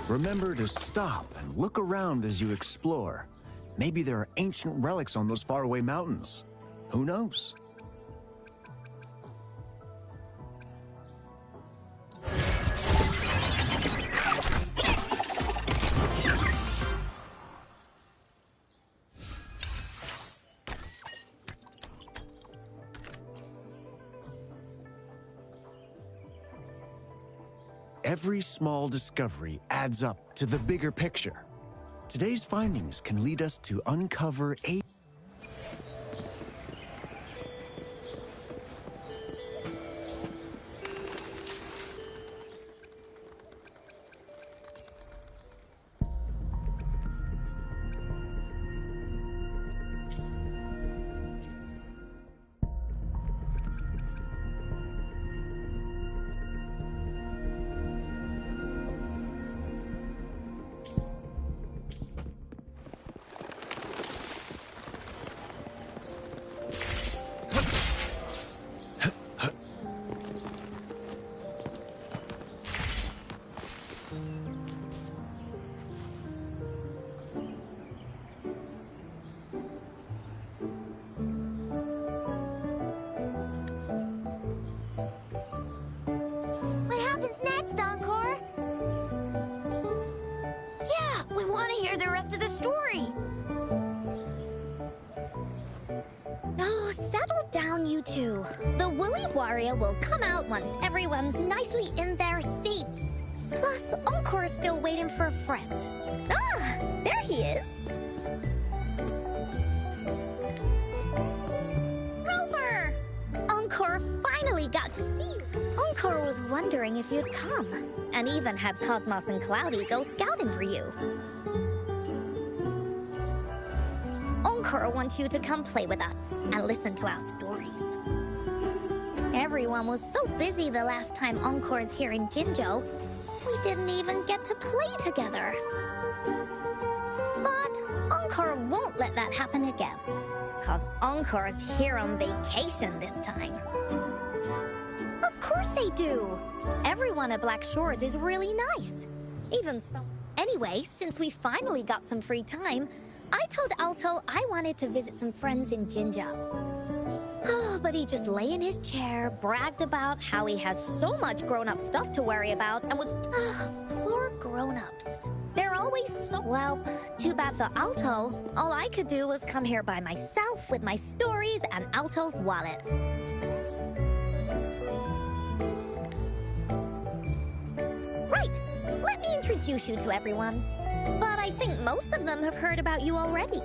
Remember to stop and look around as you explore. Maybe there are ancient relics on those faraway mountains. Who knows? Every small discovery adds up to the bigger picture. Today's findings can lead us to uncover a... Next, Encore? Yeah, we want to hear the rest of the story. Oh, settle down, you two. The Woolly Warrior will come out once everyone's nicely in their seats. Plus, Encore's still waiting for a friend. Ah, there he is. Rover! Encore finally got to see you. Encore was wondering if you'd come, and even had Cosmos and Cloudy go scouting for you. Encore wants you to come play with us and listen to our stories. Everyone was so busy the last time Encore's here in Jinzhou, we didn't even get to play together. But Encore won't let that happen again, cause Encore's here on vacation this time. Of course they do! Everyone at Black Shores is really nice. Even so. Anyway, since we finally got some free time, I told Alto I wanted to visit some friends in Jinzhou. Oh, but he just lay in his chair, bragged about how he has so much grown-up stuff to worry about, and was... poor grown-ups. They're always so... Well, too bad for Alto. All I could do was come here by myself with my stories and Alto's wallet. Right, let me introduce you to everyone. But I think most of them have heard about you already.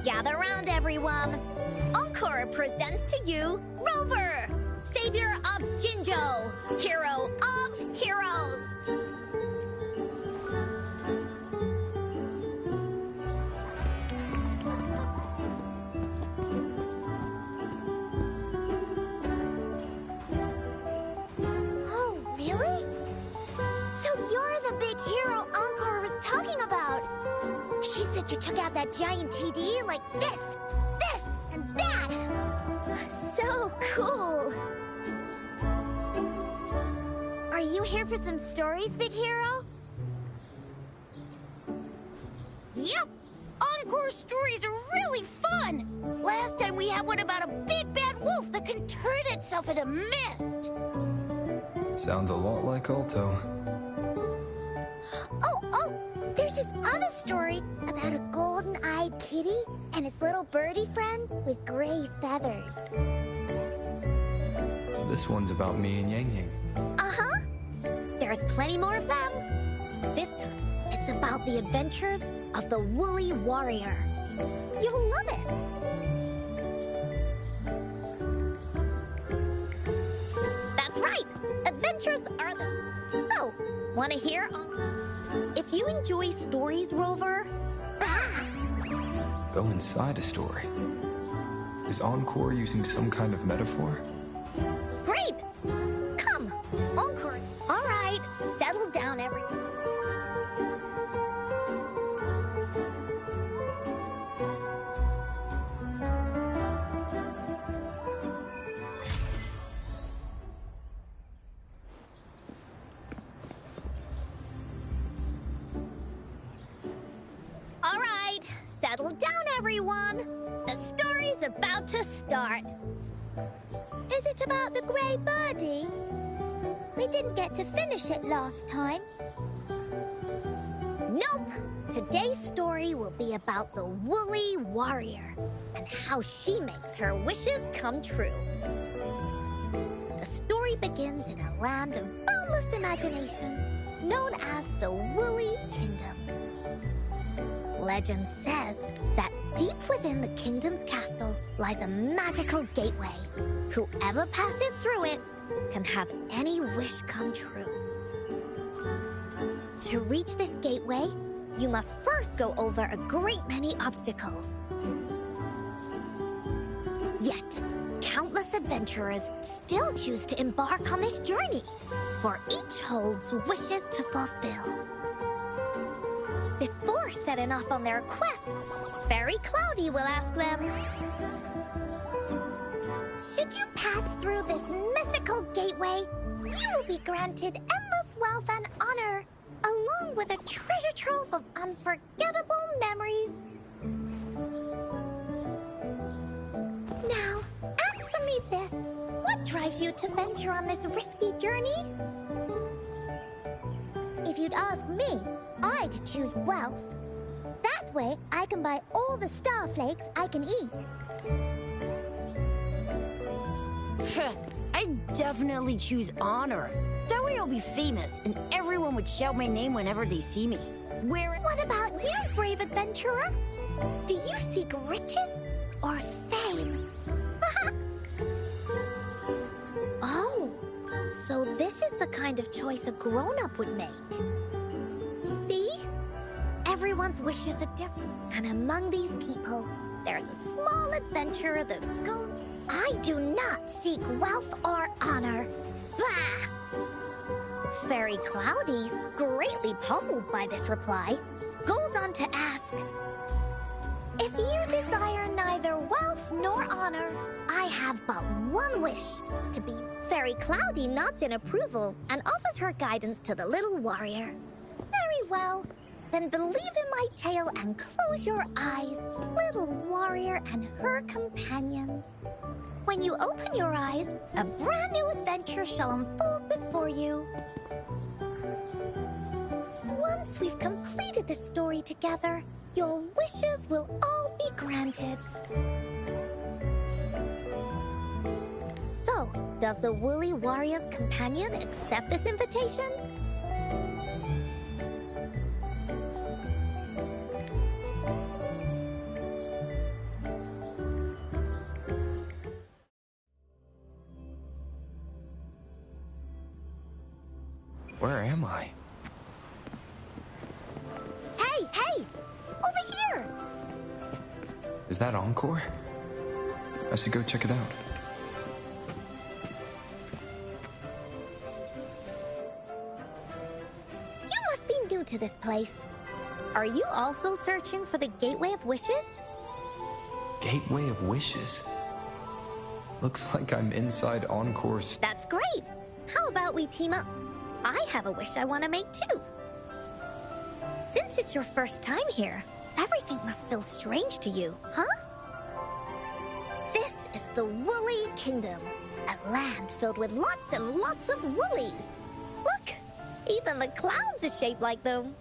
Gather round, everyone. Encore presents to you Rover, savior of Jinzhou, hero of heroes. bet you took out that giant TD like this, and that! So cool! Are you here for some stories, big hero? Yep! Encore stories are really fun! Last time we had one about a big bad wolf that can turn itself into mist! Sounds a lot like Alto. Oh, there's this other story about a golden-eyed kitty and his little birdie friend with gray feathers. This one's about me and Yang Yang. Uh-huh. There's plenty more of them. This time, it's about the adventures of the Woolly Warrior. You'll love it. That's right. Adventures are the... So, want to hear? If you enjoy stories, Rover... Go inside a story. Is Encore using some kind of metaphor? Great! Come, Encore. All right, settle down, everyone. All right, settle down, everyone. The story's about to start. Is it about the gray birdie? We didn't get to finish it last time. Nope. Today's story will be about the Woolly Warrior and how she makes her wishes come true. The story begins in a land of boundless imagination, known as the Woolly Kingdom. Legend says that deep within the kingdom's castle lies a magical gateway. Whoever passes through it can have any wish come true. To reach this gateway, you must first go over a great many obstacles. Yet, countless adventurers still choose to embark on this journey, for each holds wishes to fulfill. Before setting off on their quests, Fairy Cloudy will ask them, should you pass through this mythical gateway, you will be granted endless wealth and honor, along with a treasure trove of unforgettable memories. Now, answer me this. What drives you to venture on this risky journey? If you'd ask me, I'd choose wealth. That way, I can buy all the starflakes I can eat. I'd definitely choose honor. That way I'll be famous, and everyone would shout my name whenever they see me. What about you, brave adventurer? Do you seek riches or fame? Oh, so this is the kind of choice a grown-up would make. See? Everyone's wishes are different, and among these people, there's a small adventurer that goes... I do not seek wealth or honor. Bah! Fairy Cloudy, greatly puzzled by this reply, goes on to ask, if you desire neither wealth nor honor, I have but one wish, to be... Fairy Cloudy nods in approval and offers her guidance to the little warrior. Very well. Then believe in my tale and close your eyes, little warrior and her companions. When you open your eyes, a brand new adventure shall unfold before you. Once we've completed the story together, your wishes will all be granted. So, does the Woolly Warrior's companion accept this invitation? Where am I? Hey! Over here! Is that Encore? I should go check it out. You must be new to this place. Are you also searching for the Gateway of Wishes? Gateway of Wishes? Looks like I'm inside Encore's... That's great! How about we team up? I have a wish I want to make too. Since it's your first time here, everything must feel strange to you, huh? This is the Woolly Kingdom, a land filled with lots and lots of woolies. Look, even the clouds are shaped like them.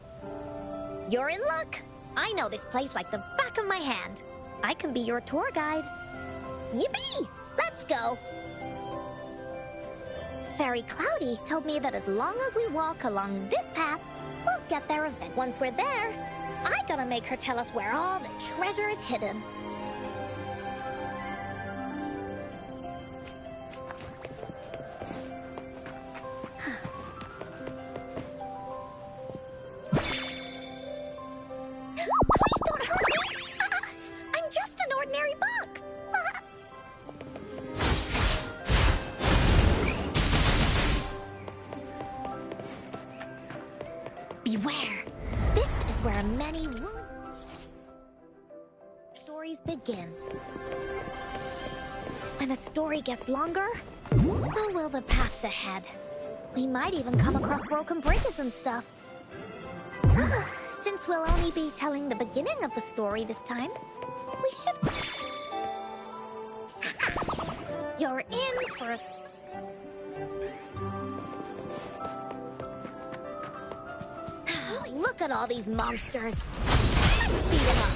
You're in luck. I know this place like the back of my hand. I can be your tour guide. Yippee! Let's go! Fairy Cloudy told me that as long as we walk along this path, we'll get there eventually. Once we're there, I gotta make her tell us where all the treasure is hidden. Please don't hurt me! I'm just an ordinary box! Beware! This is where many stories begin. When the story gets longer, so will the paths ahead. We might even come across broken bridges and stuff. Since we'll only be telling the beginning of the story this time, we should... You're in for... Look at all these monsters. Let's beat them up.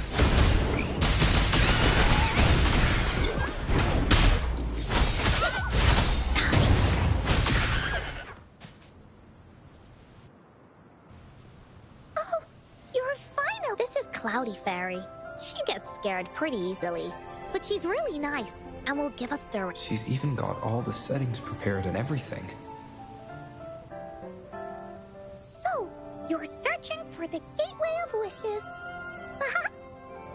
Oh, you're final. This is Cloudy Fairy. She gets scared pretty easily, but she's really nice and will give us directions. She's even got all the settings prepared and everything. So, you're searching for the Gateway of Wishes.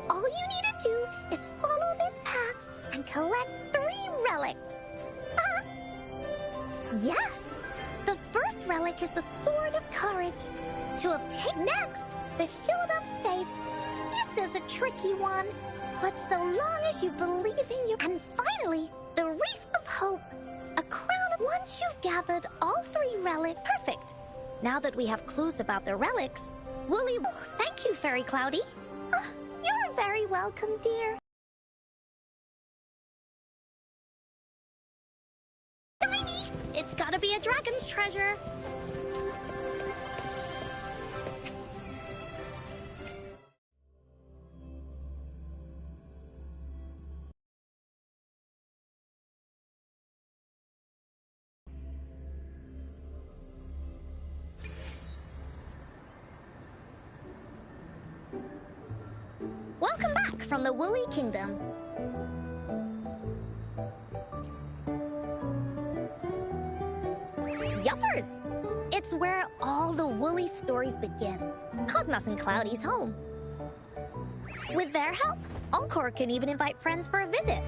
All you need to do is follow this path and collect 3 relics. Yes! The first relic is the Sword of Courage. To obtain next, the Shield of Faith. This is a tricky one, but so long as you believe in you... And finally, the Wreath of Hope. A crown of... Once you've gathered all 3 relics... Perfect! Now that we have clues about the relics, Woolly... Oh, thank you, Fairy Cloudy. You're very welcome, dear. Shiny! It's gotta be a dragon's treasure. Welcome back from the Woolly Kingdom. Yuppers! It's where all the woolly stories begin. Cosmos and Cloudy's home. With their help, Encore can even invite friends for a visit.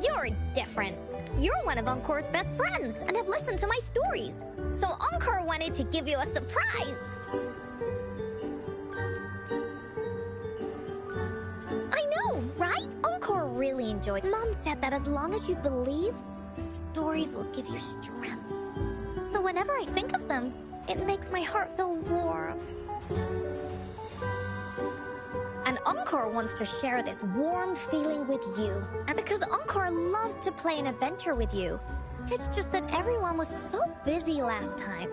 You're different. You're one of Encore's best friends and have listened to my stories. So Encore wanted to give you a surprise. Right? Encore really enjoyed. Mom said that as long as you believe, the stories will give you strength. So whenever I think of them, it makes my heart feel warm. And Encore wants to share this warm feeling with you. And because Encore loves to play an adventure with you, it's just that everyone was so busy last time.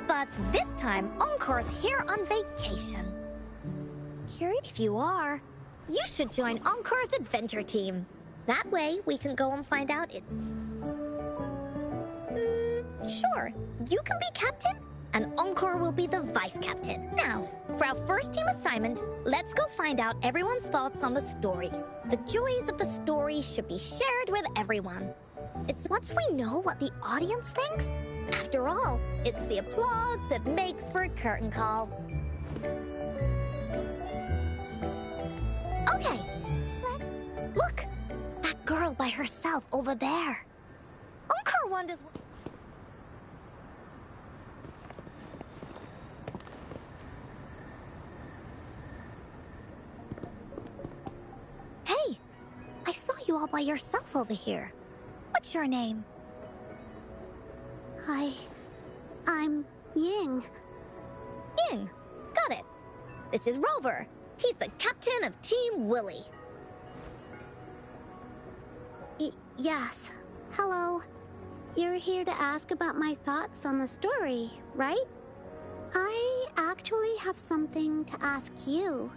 But this time, Encore's here on vacation. Curious if you are. You should join Encore's adventure team. That way, we can go and find out it... Sure, you can be captain, and Encore will be the vice captain. Now, for our first team assignment, let's go find out everyone's thoughts on the story. The joys of the story should be shared with everyone. It's once we know what the audience thinks. After all, it's the applause that makes for a curtain call. Okay, look, that girl by herself over there. Encore wonders... you all by yourself over here. What's your name? I'm Ying. Ying. Got it. This is Rover. He's the captain of Team Willy. Yes. Hello. You're here to ask about my thoughts on the story, right? I actually have something to ask you.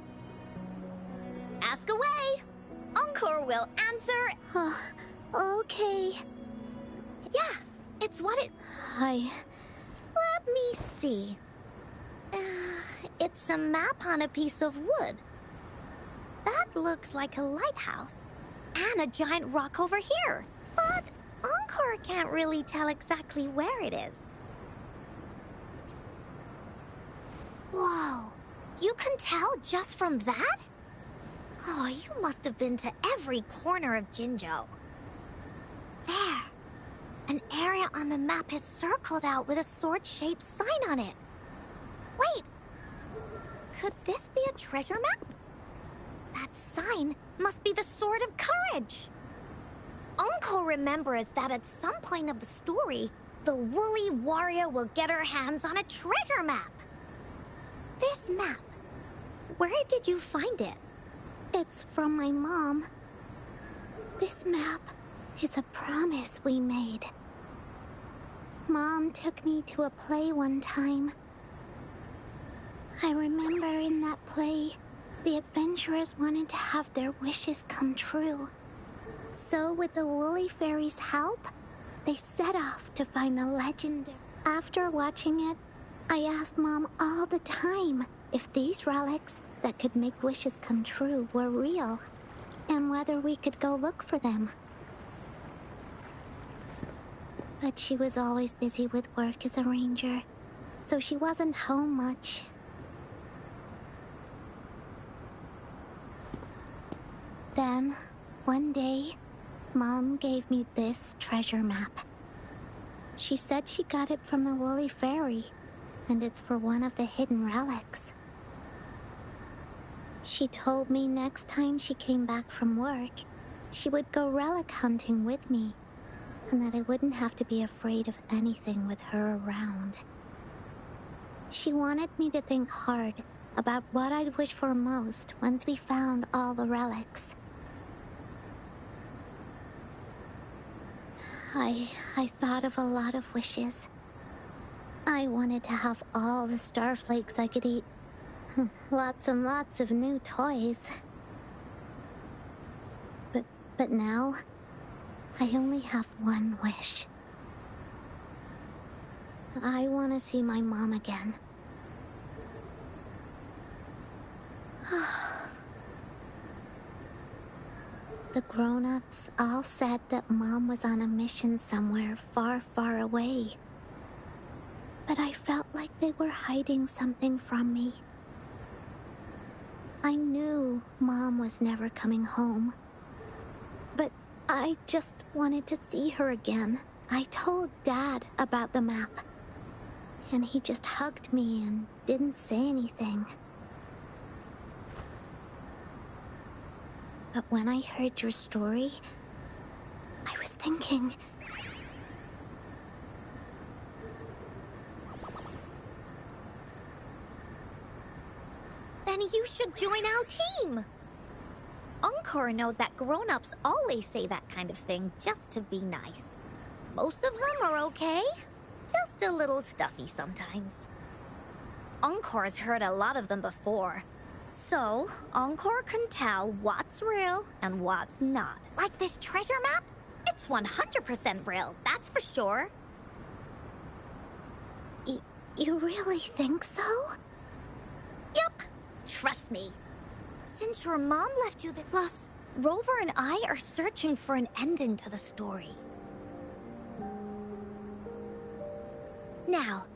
Ask away. Encore will answer. Okay. Yeah, it's what it... Let me see. It's a map on a piece of wood. That looks like a lighthouse. And a giant rock over here. But Encore can't really tell exactly where it is. Whoa. You can tell just from that? Oh, you must have been to every corner of Jinzhou. There. An area on the map is circled out with a sword-shaped sign on it. Wait. Could this be a treasure map? That sign must be the Sword of Courage. Uncle remembers that at some point of the story, the woolly warrior will get her hands on a treasure map. This map, where did you find it? It's from my mom. This map is a promise we made. Mom took me to a play one time. I remember in that play, the adventurers wanted to have their wishes come true. So with the Woolly Fairy's help, they set off to find the legendary. After watching it, I asked Mom all the time if these relics that could make wishes come true were real, and whether we could go look for them. But she was always busy with work as a ranger, so she wasn't home much. Then, one day, Mom gave me this treasure map. She said she got it from the Woolly Fairy, and it's for one of the hidden relics. She told me next time she came back from work, she would go relic hunting with me, and that I wouldn't have to be afraid of anything with her around. She wanted me to think hard about what I'd wish for most once we found all the relics. I thought of a lot of wishes. I wanted to have all the starflakes I could eat. Lots and lots of new toys. But now, I only have one wish. I want to see my mom again. The grown-ups all said that Mom was on a mission somewhere far, far away. But I felt like they were hiding something from me. I knew Mom was never coming home. But I just wanted to see her again. I told Dad about the map. And he just hugged me and didn't say anything. But when I heard your story, I was thinking... Then you should join our team. Encore knows that grown-ups always say that kind of thing just to be nice. Most of them are okay, just a little stuffy sometimes. Encore's heard a lot of them before. So, Encore can tell what's real and what's not. Like this treasure map? It's 100% real, that's for sure. You really think so? Yup, trust me. Since your mom left you the... Plus, Rover and I are searching for an ending to the story. Now,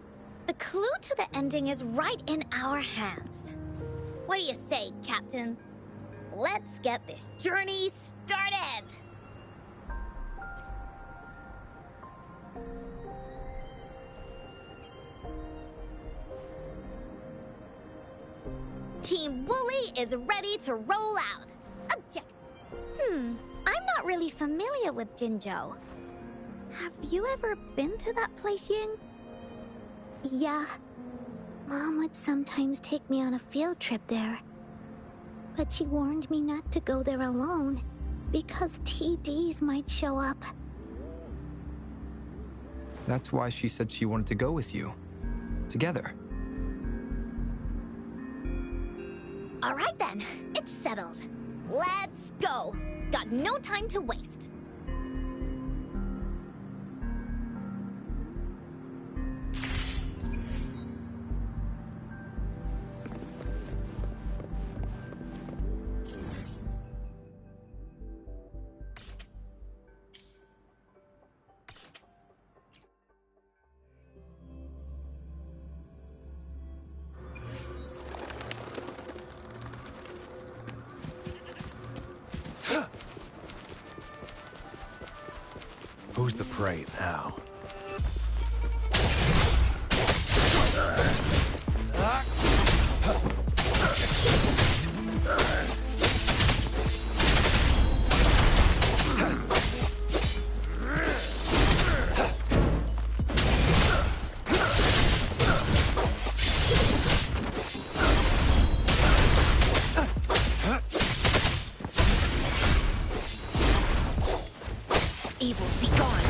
the clue to the ending is right in our hands. What do you say, Captain? Let's get this journey started! Team Woolly is ready to roll out. Object. I'm not really familiar with Jinzhou. Have you ever been to that place, Ying? Yeah. Mom would sometimes take me on a field trip there. But she warned me not to go there alone, because TDs might show up. That's why she said she wanted to go with you. Together. All right then, it's settled. Let's go. Got no time to waste. Who's the prey now? Evils be gone.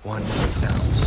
One sounds.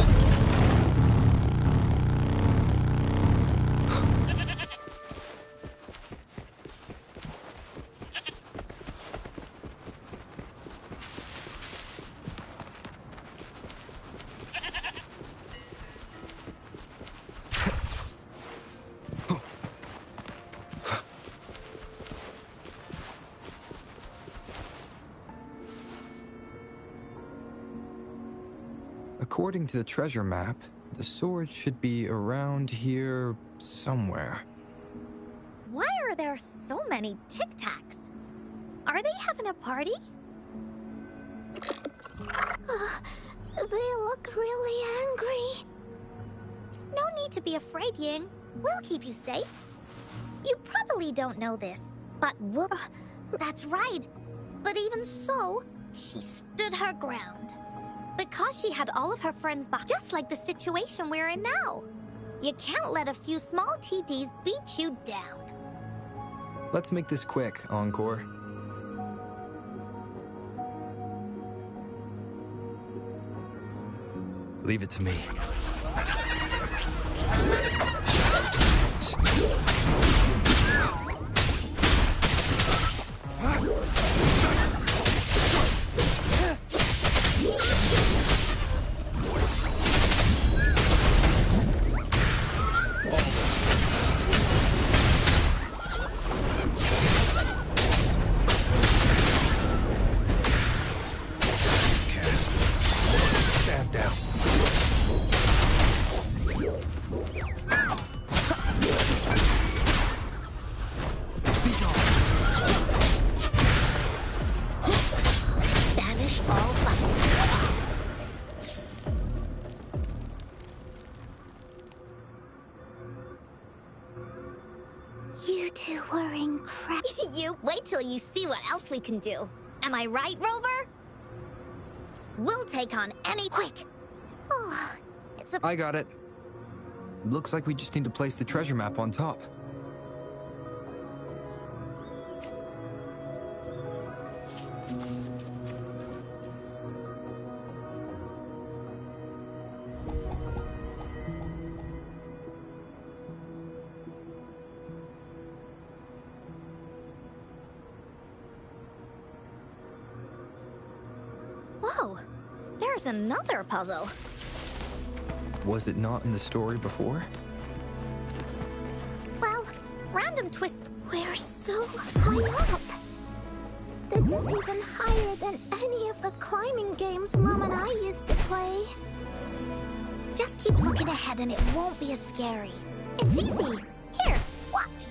According to the treasure map, the sword should be around here somewhere. Why are there so many Tic Tacs? Are they having a party? They look really angry. No need to be afraid, Ying. We'll keep you safe. You probably don't know this, but that's right. But even so, she stood her ground. Because she had all of her friends back, just like the situation we're in now. You can't let a few small TDs beat you down. Let's make this quick, Encore. Leave it to me. Stand down. Banish all buttons. You two were incredible. You wait till you see what else we can do. Am I right, Rover? We'll take on any... Quick! Oh, it's a... I got it. Looks like we just need to place the treasure map on top. Whoa! There's another puzzle. Was it not in the story before? Well, random twist... We're so high up. This is even higher than any of the climbing games Mom and I used to play. Just keep looking ahead and it won't be as scary. It's easy. Here, watch.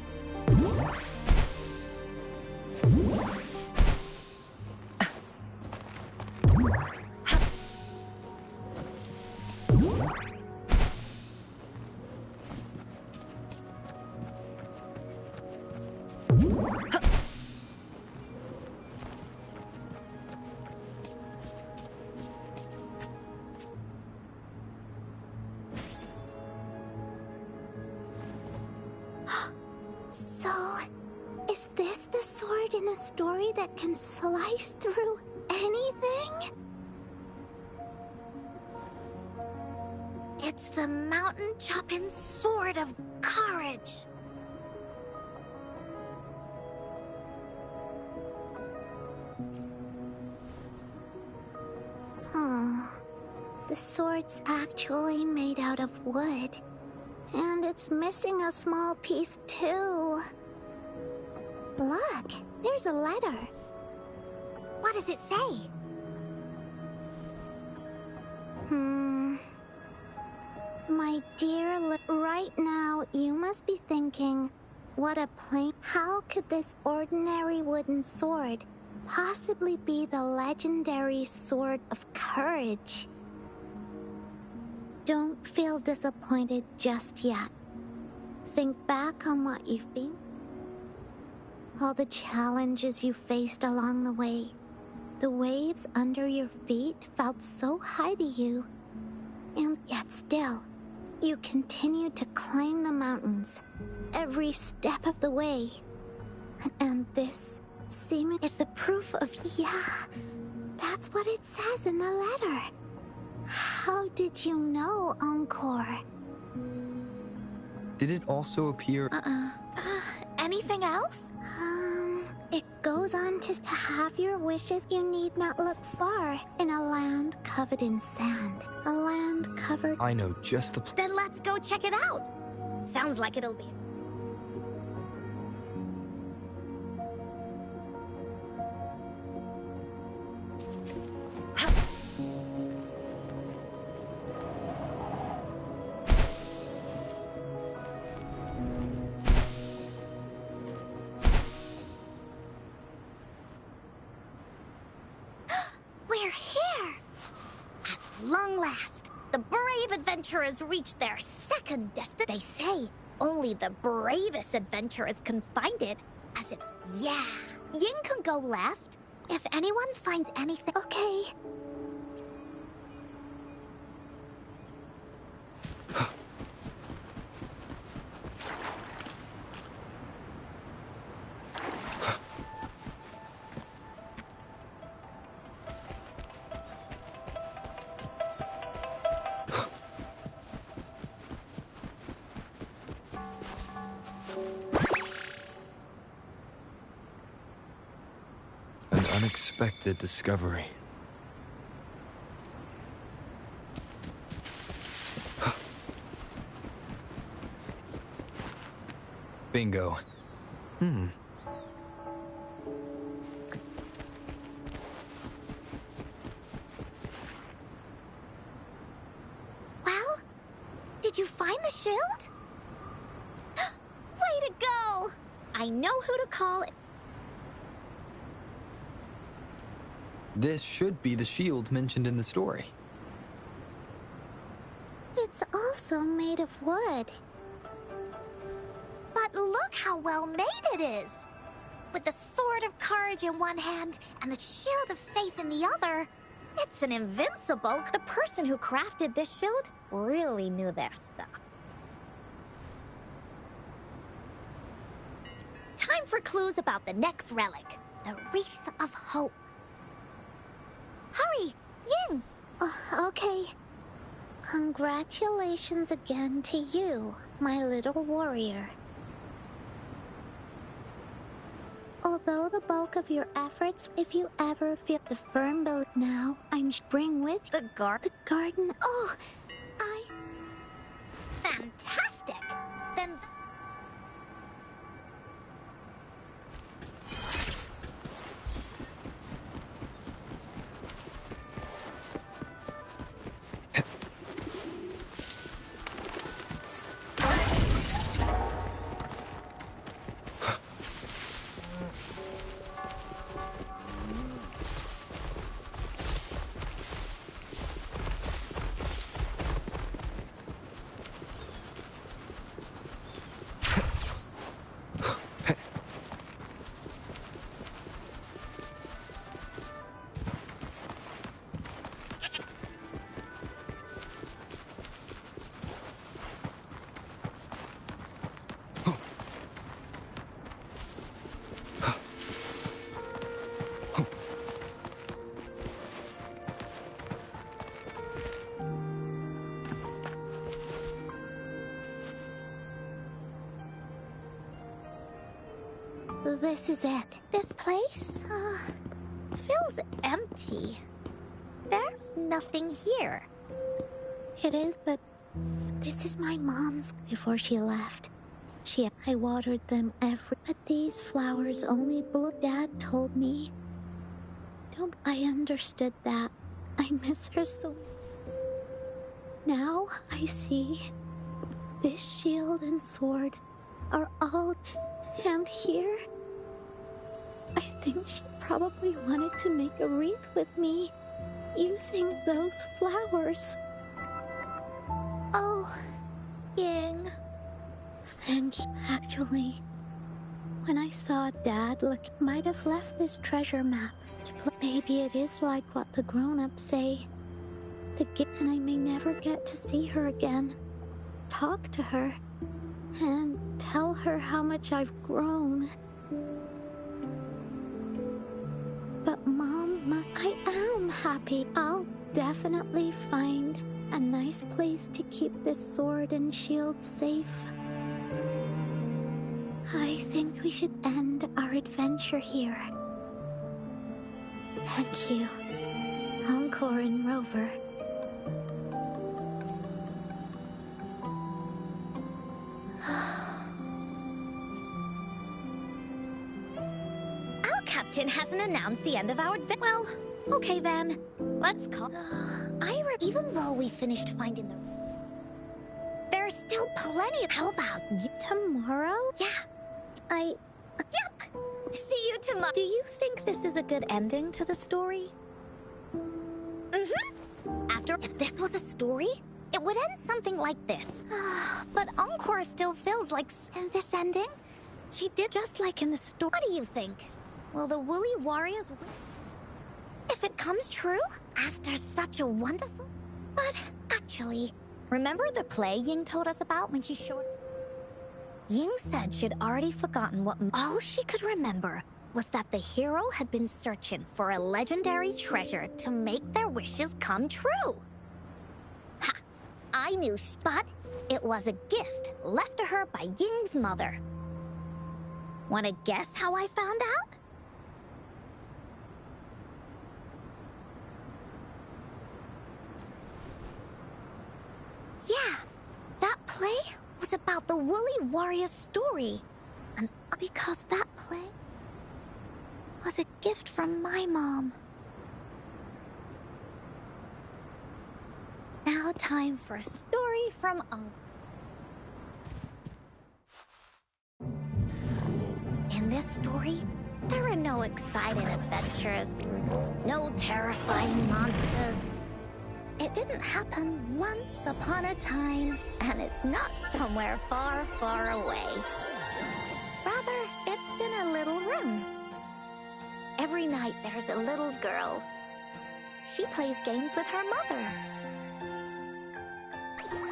in a story that can slice through anything? It's the mountain-chopping sword of courage. The sword's actually made out of wood. And it's missing a small piece too. Look, there's a letter. What does it say? My dear, right now you must be thinking, what a plain... How could this ordinary wooden sword possibly be the legendary sword of courage? Don't feel disappointed just yet. Think back on what you've been. All the challenges you faced along the way. The waves under your feet felt so high to you. And yet still, you continued to climb the mountains every step of the way. And this seeming Is the proof of... Yeah, that's what it says in the letter. How did you know, Encore? Did it also appear... Anything else? It goes on to have your wishes. You need not look far in a land covered in sand. A land covered... I know just the... Then let's go check it out. Sounds like it'll be... We're here! At long last, the brave adventurers reached their second destination. They say only the bravest adventurers can find it, as it... Yeah, Yin can go left. If anyone finds anything... Okay. An unexpected discovery. Bingo. Well, did you find the shield? Way to go! I know who to call. This should be the shield mentioned in the story. It's also made of wood. But look how well made it is! With the sword of courage in one hand and the shield of faith in the other, it's an invincible... The person who crafted this shield really knew their stuff. Time for clues about the next relic, the Wreath of Hope. Hurry, Yin! Okay. Congratulations again to you, my little warrior. Although the bulk of your efforts, if you ever feel the firm belief now, bring with The garden. Oh, Fantastic! Then... this is it. This place, feels empty. There's nothing here. It is, but this is my mom's. Before she left, I watered them but these flowers only blew. Dad told me. I understood that. I miss her so. Now I see this shield and sword are all. And here, I think she probably wanted to make a wreath with me using those flowers. Oh, Ying. Thank you. Actually, when I saw Dad might have left this treasure map to play. Maybe it is like what the grown-ups say. And I may never get to see her again. Talk to her and tell her how much I've grown. But Mom, I am happy. I'll definitely find a nice place to keep this sword and shield safe. I think we should end our adventure here. Thank you, Encore and Rover. Our captain hasn't announced the end of our adventure. Well, okay then. Let's call. Even though we finished finding them, there's still plenty. How about Tomorrow? Yeah. Yep. See you tomorrow. Do you think this is a good ending to the story? If this was a story, it would end something like this. But Encore still feels like this ending. She did just like in the story. What do you think? Will the Woolly Warriors win? If it comes true, after such a wonderful... But actually, remember the play Ying told us about when she showed... Ying said she'd already forgotten what... All she could remember was that the hero had been searching for a legendary treasure to make their wishes come true. Ha! I knew, but it was a gift left to her by Ying's mother. Wanna guess how I found out? Yeah, that play was about the Woolly Warrior story. And because that play was a gift from my mom. Now time for a story from Uncle. In this story, there are no exciting adventures, no terrifying monsters. It didn't happen once upon a time, and it's not somewhere far, far away. Rather, it's in a little room. Every night there's a little girl. She plays games with her mother.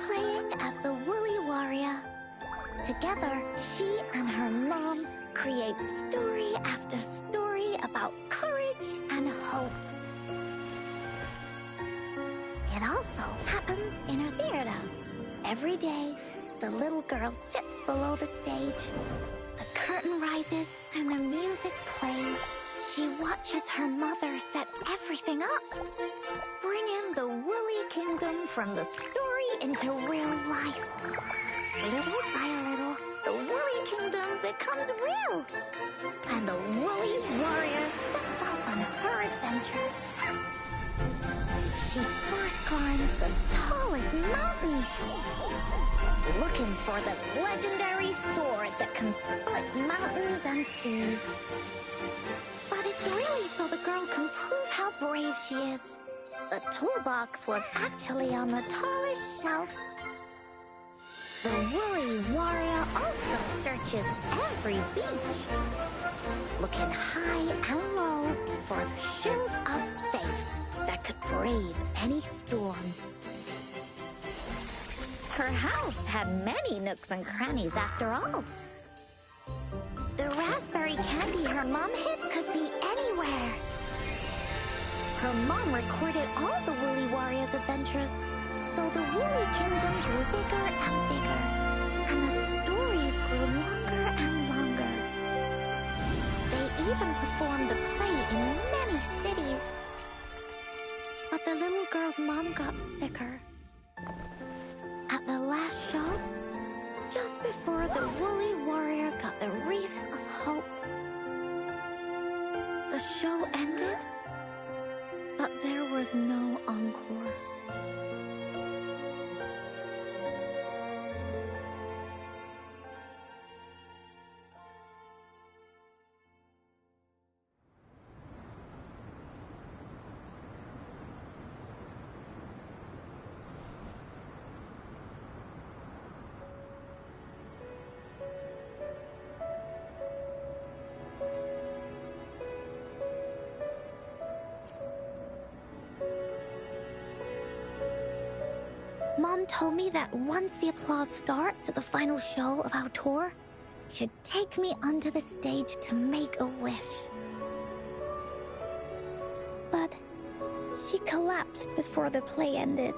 Playing as the Woolly Warrior. Together, she and her mom create story after story about courage and hope. It also happens in her theater. Every day, the little girl sits below the stage. The curtain rises and the music plays. She watches her mother set everything up, bringing the Woolly Kingdom from the story into real life. Little by little, the Woolly Kingdom becomes real, and the Woolly Warrior sets off on her adventure. She first climbs the tallest mountain, looking for the legendary sword that can split mountains and seas. But it's really so the girl can prove how brave she is. The toolbox was actually on the tallest shelf. The Woolly Warrior also searches every beach, looking high and low for the shield of faith that could brave any storm. Her house had many nooks and crannies after all. The raspberry candy her mom hid could be anywhere. Her mom recorded all the Woolly Warrior's adventures, so the Woolly Kingdom grew bigger and bigger, and the stories grew longer and longer. even performed the play in many cities. But the little girl's mom got sicker. At the last show, just before the woolly warrior got the wreath of hope, the show ended, but there was no encore. Mom told me that once the applause starts at the final show of our tour, she'd take me onto the stage to make a wish. But she collapsed before the play ended.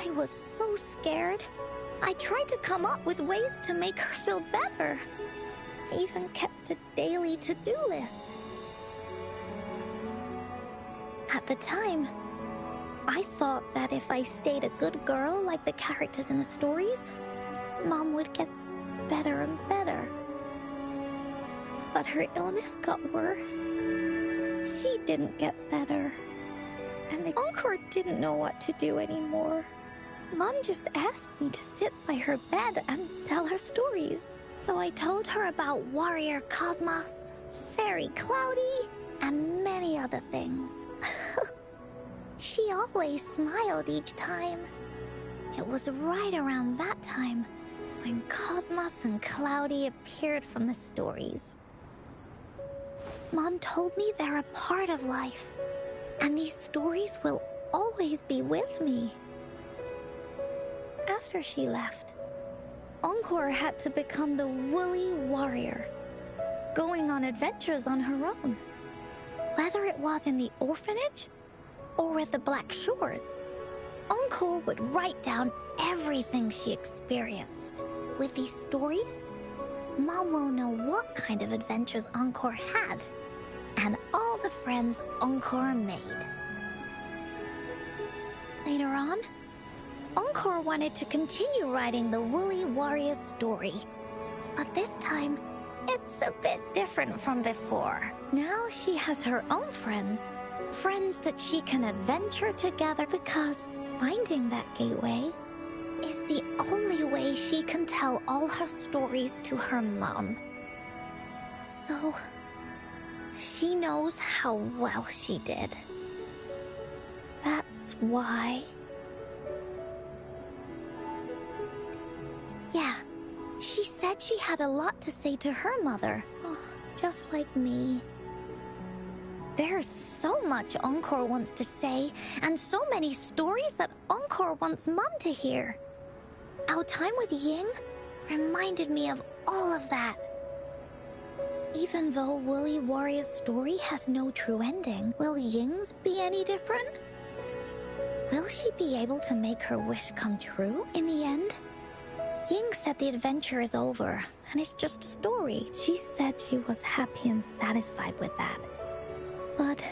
I was so scared. I tried to come up with ways to make her feel better. I even kept a daily to-do list. At the time, I thought that if I stayed a good girl like the characters in the stories, Mom would get better and better. But her illness got worse. She didn't get better. And the encore didn't know what to do anymore. Mom just asked me to sit by her bed and tell her stories. So I told her about Warrior Cosmos, Fairy Cloudy, and many other things. She always smiled each time. It was right around that time when Cosmos and Cloudy appeared from the stories. Mom told me they're a part of life, and these stories will always be with me. After she left, Encore had to become the woolly warrior, going on adventures on her own. Whether it was in the orphanage or with the Black Shores, Encore would write down everything she experienced. With these stories, Mom will know what kind of adventures Encore had, and all the friends Encore made. Later on, Encore wanted to continue writing the Woolly Warrior's story, but this time, it's a bit different from before. Now she has her own friends that she can adventure together, because finding that gateway is the only way she can tell all her stories to her mom. So, she knows how well she did. That's why. Yeah, she said she had a lot to say to her mother, just like me. There's so much Encore wants to say, and so many stories that Encore wants Mom to hear. Our time with Ying reminded me of all of that. Even though Woolly Warrior's story has no true ending, will Ying's be any different? Will she be able to make her wish come true in the end? Ying said the adventure is over, and it's just a story. She said she was happy and satisfied with that. But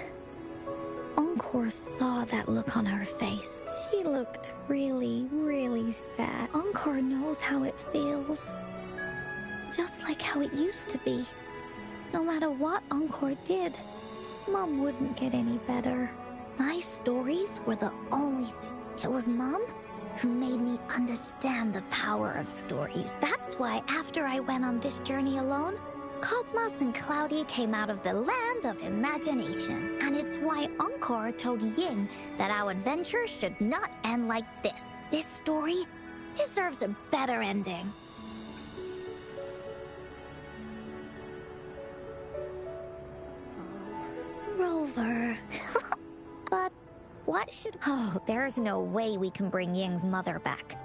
Encore saw that look on her face. She looked really, really sad. Encore knows how it feels. Just like how it used to be. No matter what Encore did, Mom wouldn't get any better. My stories were the only thing. It was Mom who made me understand the power of stories. That's why after I went on this journey alone, Cosmos and Cloudy came out of the land of imagination. And it's why Encore told Ying that our adventure should not end like this. This story deserves a better ending. Rover. But what should... Oh, there's no way we can bring Ying's mother back.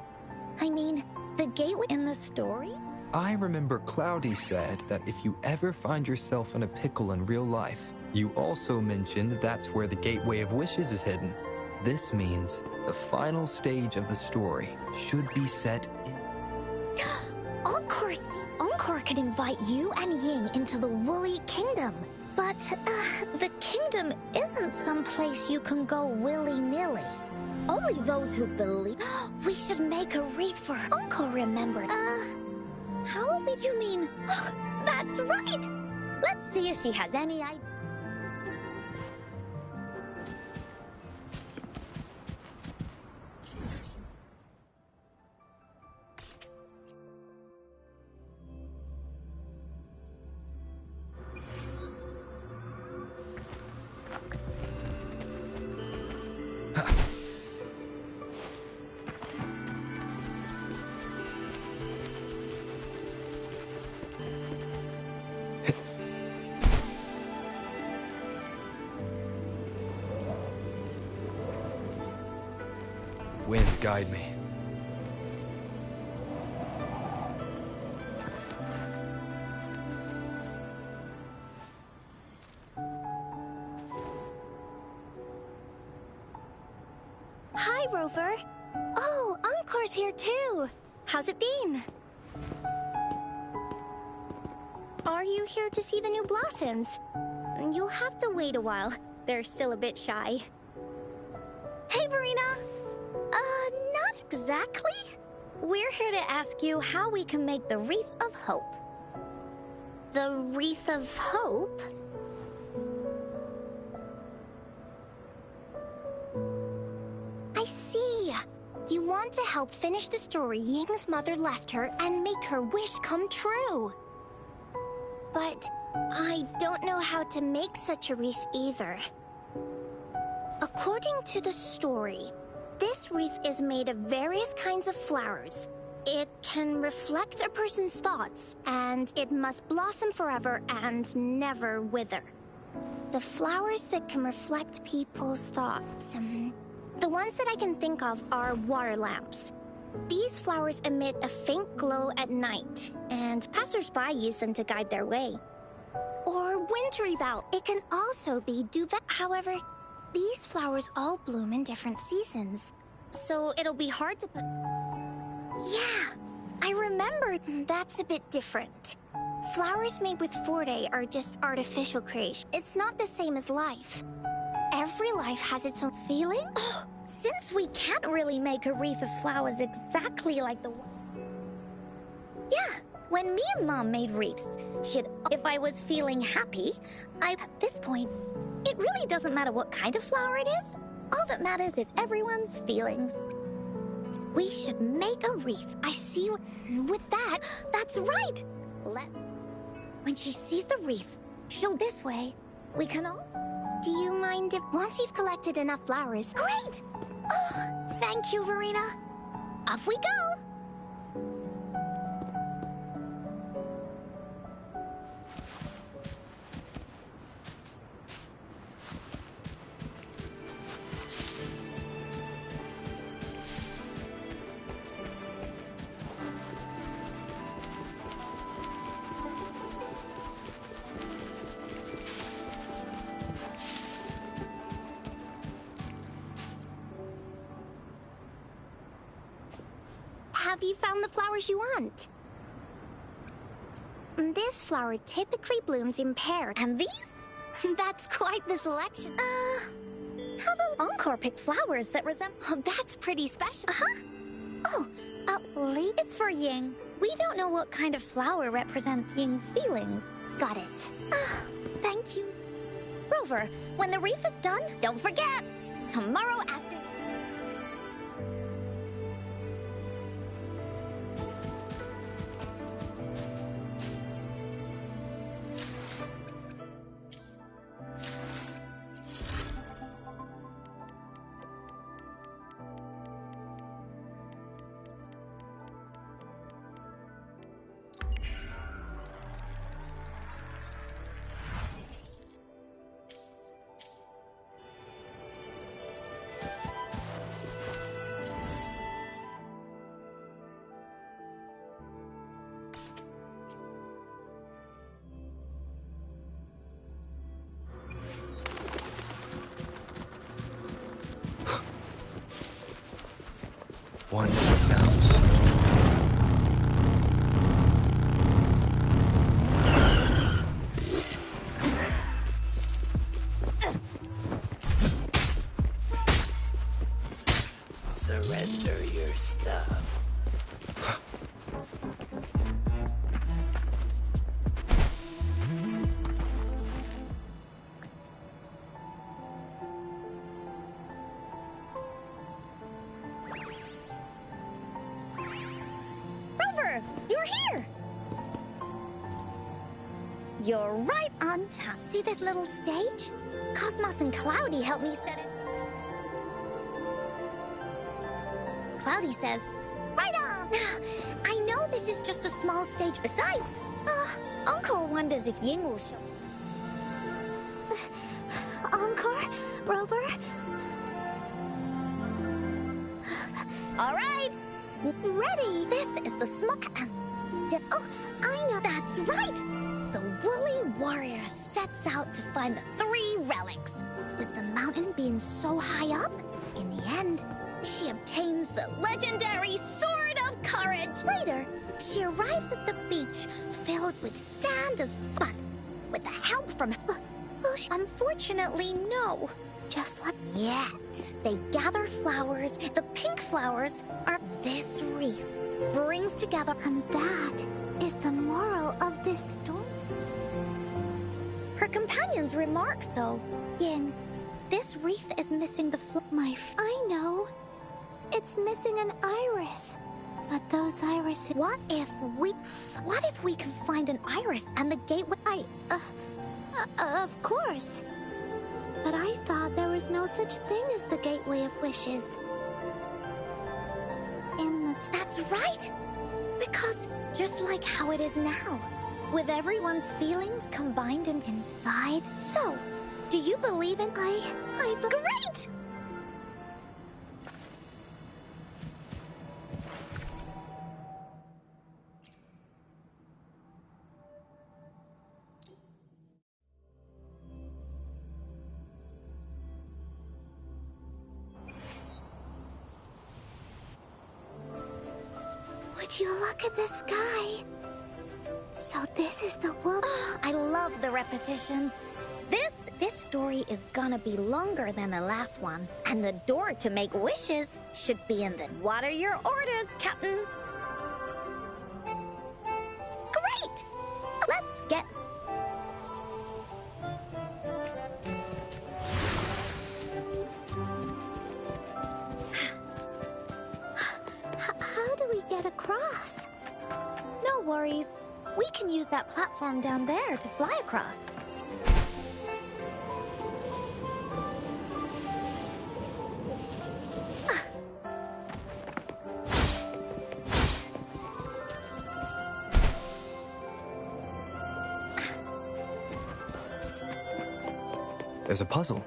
I mean, the gateway in the story? I remember Cloudy said that if you ever find yourself in a pickle in real life, you also mentioned that's where the Gateway of Wishes is hidden. This means the final stage of the story should be set in... Encore could invite you and Ying into the Woolly Kingdom. But, the kingdom isn't someplace you can go willy-nilly. Only those who believe... We should make a wreath for her. Encore remembered. How will you mean? That's right! Let's see if she has any idea. Wind, guide me. Hi, Rover. Oh, Encore's here too. How's it been? Are you here to see the new blossoms? You'll have to wait a while. They're still a bit shy. Hey, Verena. Not exactly. We're here to ask you how we can make the Wreath of Hope. The Wreath of Hope? I see. You want to help finish the story Ying's mother left her and make her wish come true. But I don't know how to make such a wreath either. According to the story, this wreath is made of various kinds of flowers. It can reflect a person's thoughts, and it must blossom forever and never wither. The flowers that can reflect people's thoughts, the ones that I can think of are water lamps. These flowers emit a faint glow at night, and passers-by use them to guide their way. Or wintry bough. It can also be duvet. However, these flowers all bloom in different seasons, so it'll be hard to put... Yeah, I remember. That's a bit different. Flowers made with Forte are just artificial creation. It's not the same as life. Every life has its own feeling. Since we can't really make a wreath of flowers exactly like the one... Yeah, when me and Mom made wreaths, if I was feeling happy, at this point, it really doesn't matter what kind of flower it is. All that matters is everyone's feelings. We should make a wreath. I see. With that, that's right. When she sees the wreath, she'll this way. We can all... Do you mind if once you've collected enough flowers... Great! Oh, thank you, Verena. Off we go. Have you found the flowers you want? This flower typically blooms in pairs. And these? That's quite the selection. How the Encore pick flowers that resemble... Oh, that's pretty special. Oh, it's for Ying. We don't know what kind of flower represents Ying's feelings. Got it. Thank you. Rover, when the wreath is done, don't forget, tomorrow after... Wonderful sounds. Surrender your stuff. Rover, you're here! You're right on time. See this little stage? Cosmos and Cloudy helped me set it. Cloudy says, right on! I know this is just a small stage. Besides, Encore wonders if Ying will show. Encore? Rover? All right! Ready! This is the small... Oh, I know. That's right! The Woolly Warrior sets out to find the 3 relics. With the mountain being so high up, in the end, she obtains the legendary Sword of Courage. Later, she arrives at the beach filled with sand as but with the help from... Unfortunately, no. Just like... Yet, they gather flowers. The pink flowers are this wreath. Brings together... And that is the moral of this story. Her companions remark so. Ying, this wreath is missing the I know. It's missing an iris. But those irises... What if we could find an iris and the gateway... Of course. But I thought there was no such thing as the Gateway of Wishes. That's right! Because just like how it is now, with everyone's feelings combined inside. So, do you believe in... Great! Would you look at the sky? So this is the woman. I love the repetition. This story is gonna be longer than the last one. And the door to make wishes should be in the... What are your orders, Captain? Great! Let's get... How do we get across? No worries. We can use that platform down there to fly across. There's a puzzle.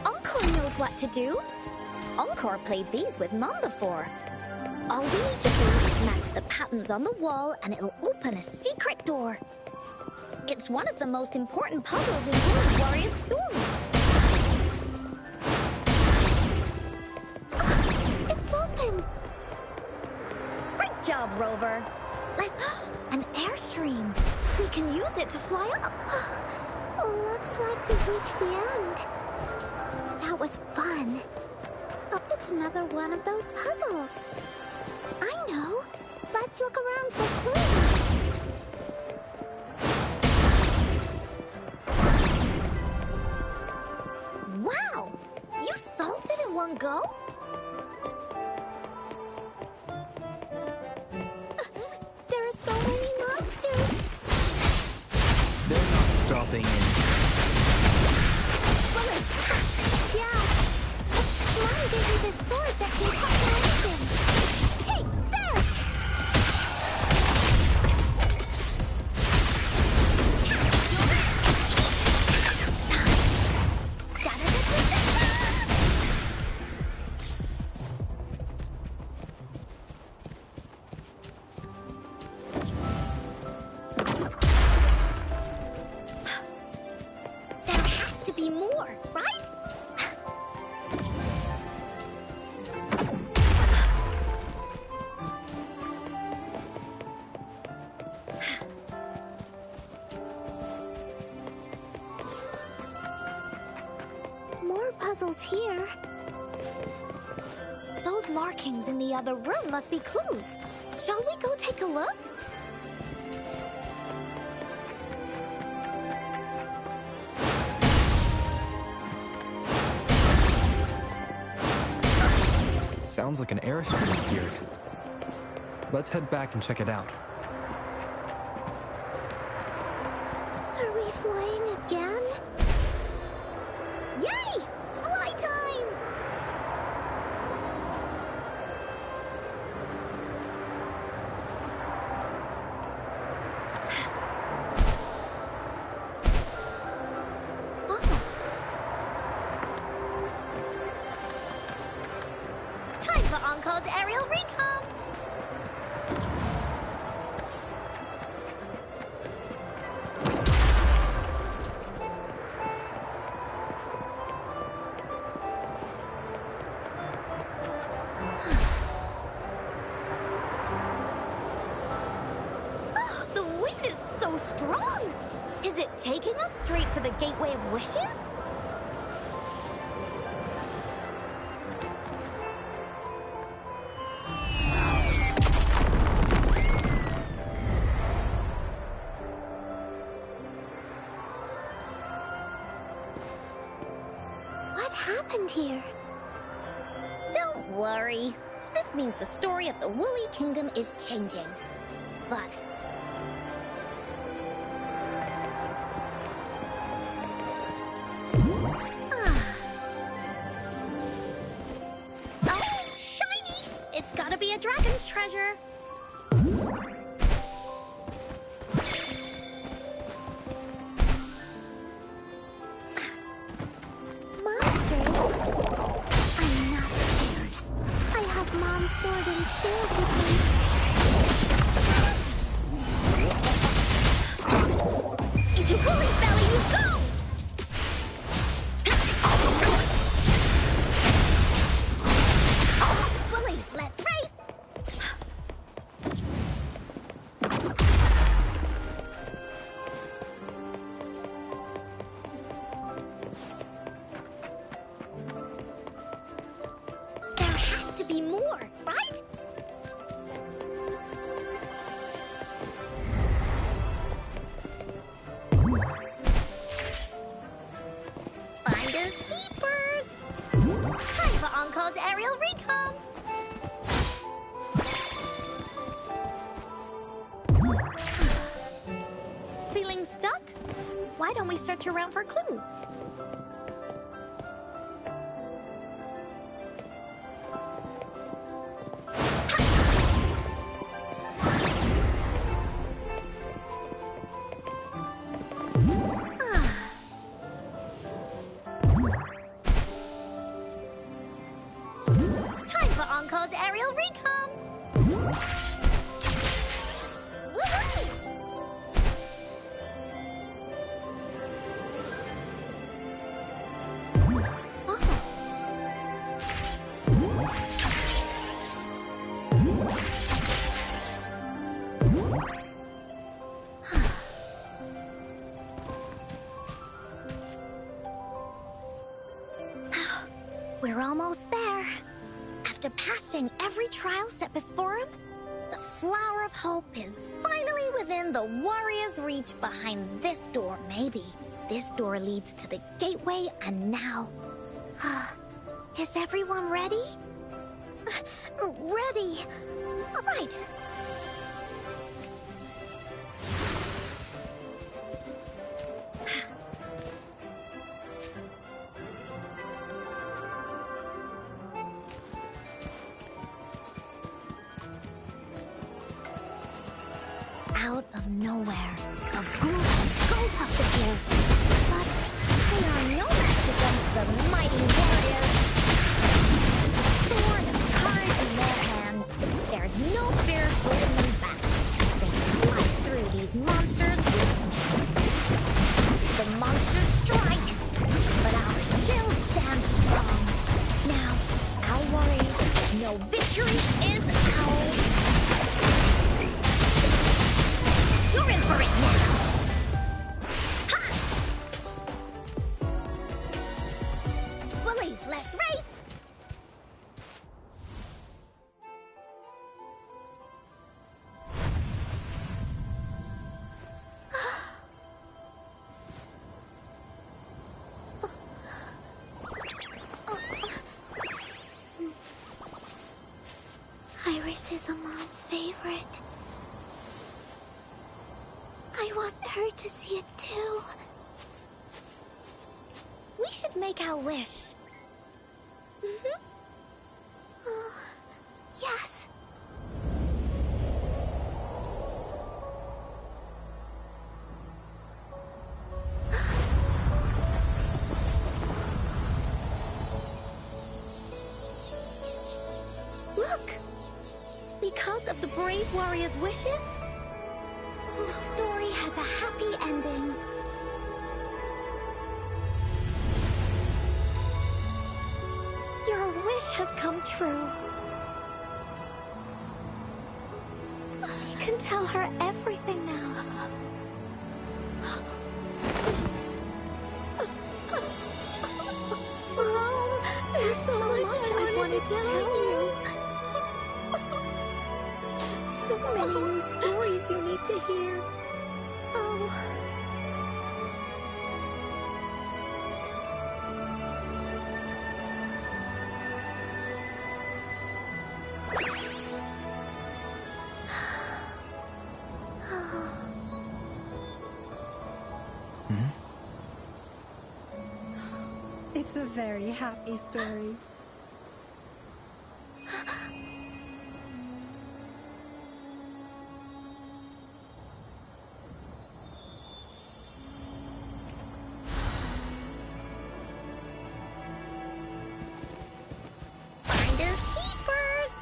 Encore knows what to do. Encore played these with Mom before. All we need to do is match the patterns on the wall and it'll open a secret door. It's one of the most important puzzles in Woolly Warrior's story. It's open! Great job, Rover. An airstream. We can use it to fly up. Looks like we've reached the end. That was fun. Oh, it's another one of those puzzles. I know. Let's look around for clues. Wow! You solved it in one go? There are so many monsters. They're not stopping in. Bullets! Yeah. Mom gave me this sword that can cut anything. Take this! There has to be more, right? puzzles here. Those markings in the other room must be clues. Shall we go take a look? Sounds like an airstream appeared. Let's head back and check it out. Are we flying again? Yay! Fly time! Time for Encore's aerial recon! Oh, the wind is so strong! Is it taking us straight to the Gateway of Wishes? What happened here? Don't worry. This means the story of the Woolly Kingdom is changing. But... Oh, shiny! It's gotta be a dragon's treasure. Monsters? I'm not scared. I have Mom's sword and shield with me. Into Woolly's belly you go! Woolly, let's race! There has to be more, right? Finders keepers! Time for Encore's aerial recon! Feeling stuck? Why don't we search around for clues? Time for Encore's aerial recon! Woohoo! We're almost there. After passing every trial set before him, the Flower of Hope is finally within the warrior's reach behind this door, maybe. This door leads to the gateway, and now... Is everyone ready? Ready. All right. Out of nowhere, a group of Goldpuffs appear. But they are no match against the mighty warriors. Sword and cards in their hands, there's no fear holding them back as they slice through these monsters with hands. The monsters strike, but our shield stands strong. Now, our warriors know victory is ours. You're in for it now! Ha! Willie, This is a mom's favorite. I want her to see it too. We should make our wish. Oh, yes. Look! Because of the brave warrior's wishes, the story has a happy ending. Your wish has come true. She can tell her everything now. Mom, there's so much I wanted to tell you. So many new stories you need to hear. Oh. It's a very happy story. Finders keepers!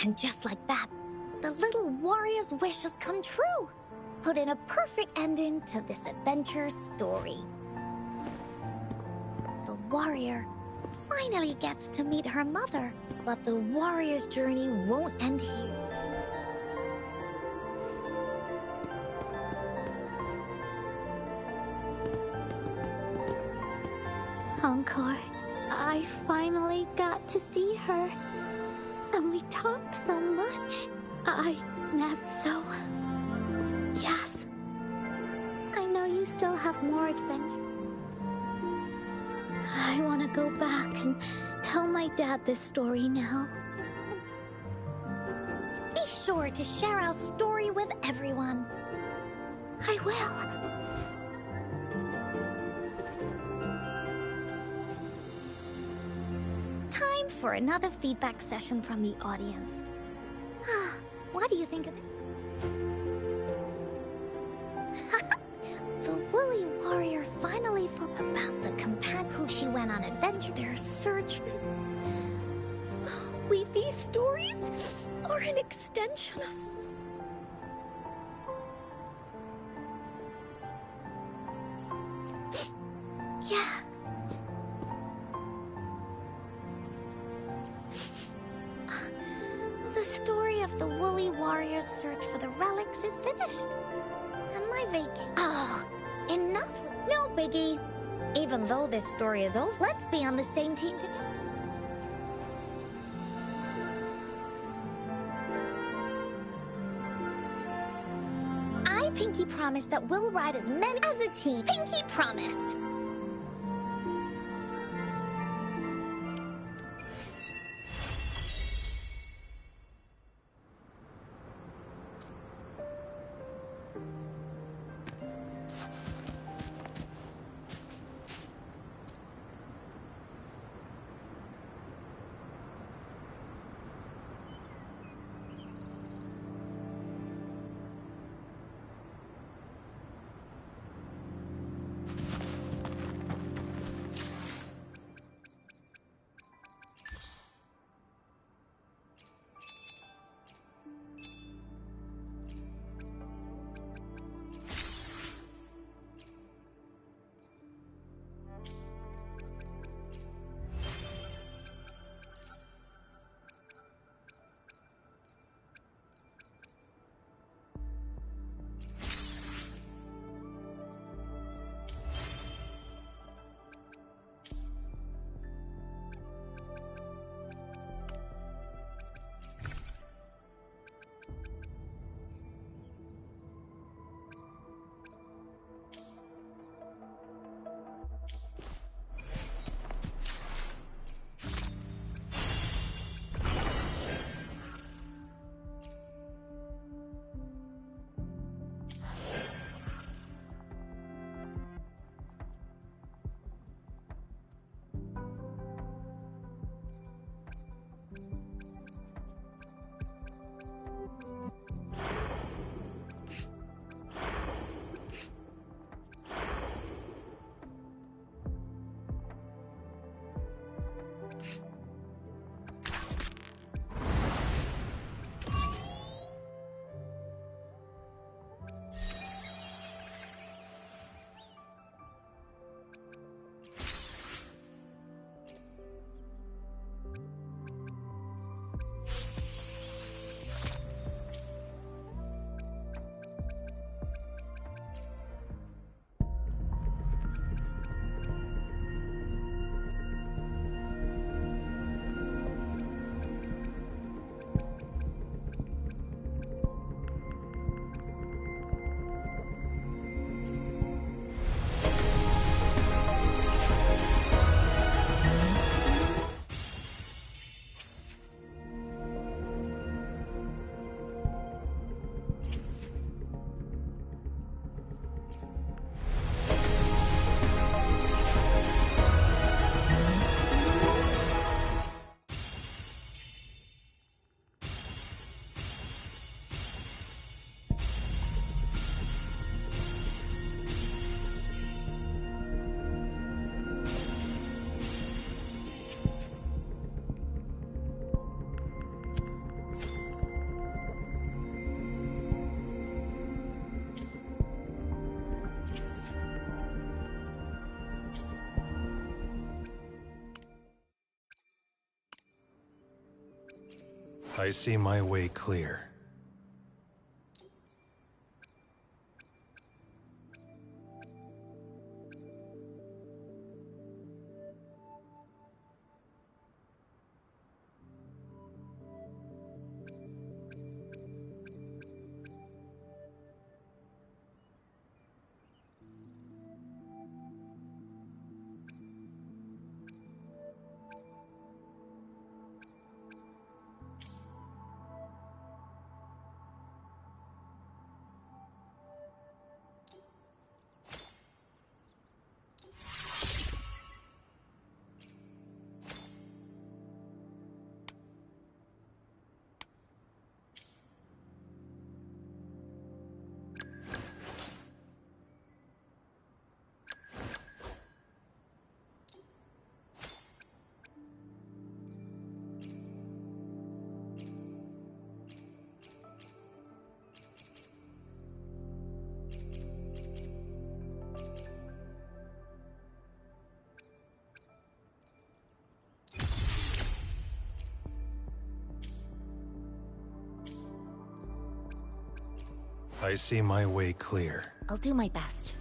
And just like that, the little warrior's wish has come true. Put in a perfect ending to this adventure story. The warrior finally gets to meet her mother, but the warrior's journey won't end here. Encore, I finally got to see her. And we talked so much. So... Yes. I know you still have more adventure. I want to go back and tell my dad this story now. Be sure to share our story with everyone. I will. Time for another feedback session from the audience. What do you think of it? The woolly warrior finally thought about the companion who she went on adventure. Their search. Believe these stories are an extension of... Yeah. The story of the woolly warrior's search for the relics is finished. And my vacation. Oh, enough. No biggie. Even though this story is over, let's be on the same team together. I pinky promise that we'll ride as many as a team. Pinky promised. I see my way clear. I see my way clear. I'll do my best.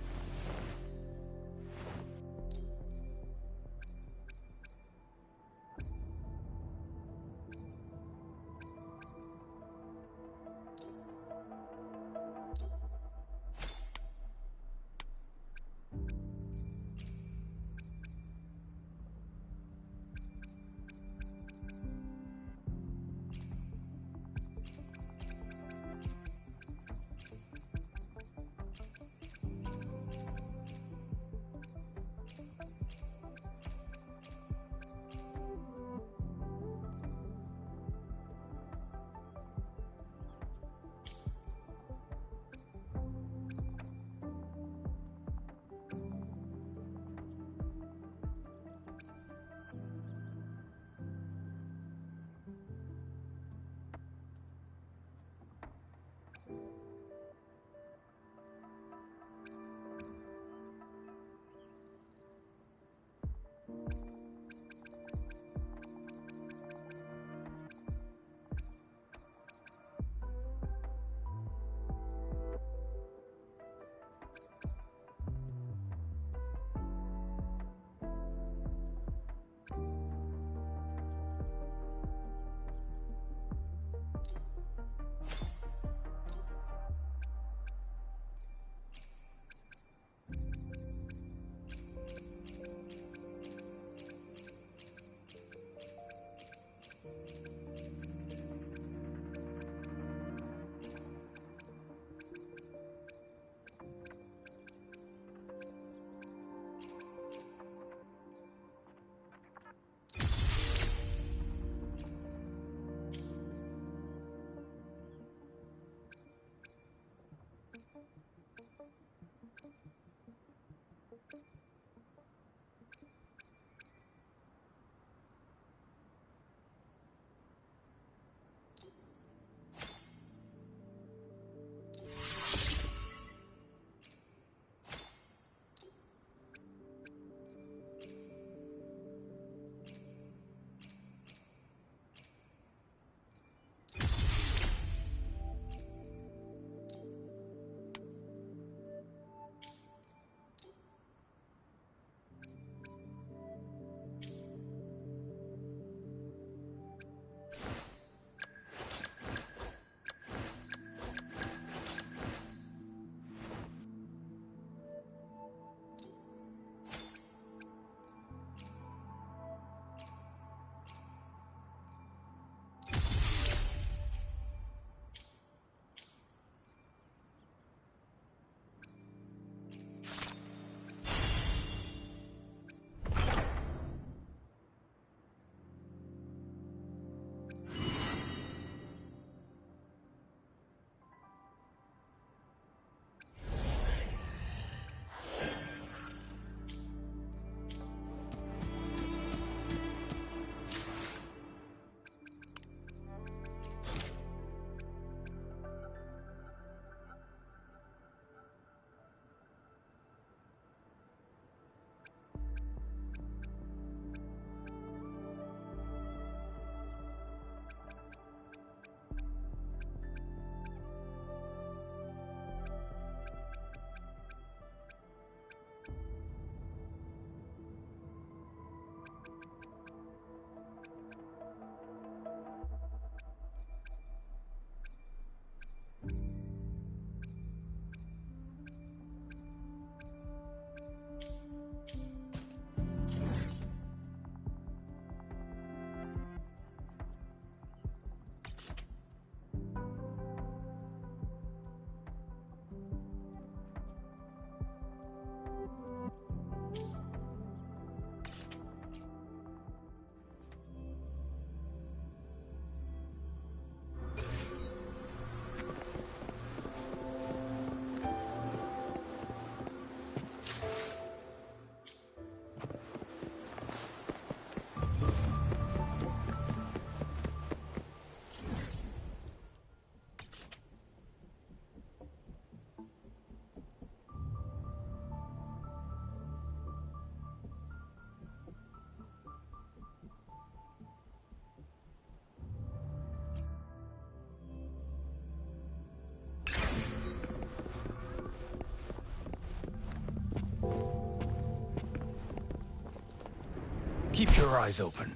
Keep your eyes open.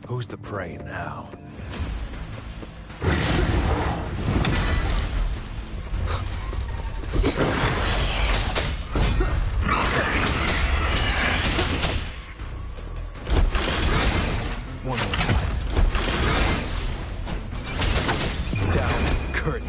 Who's the prey now? One more time. Down the curtain.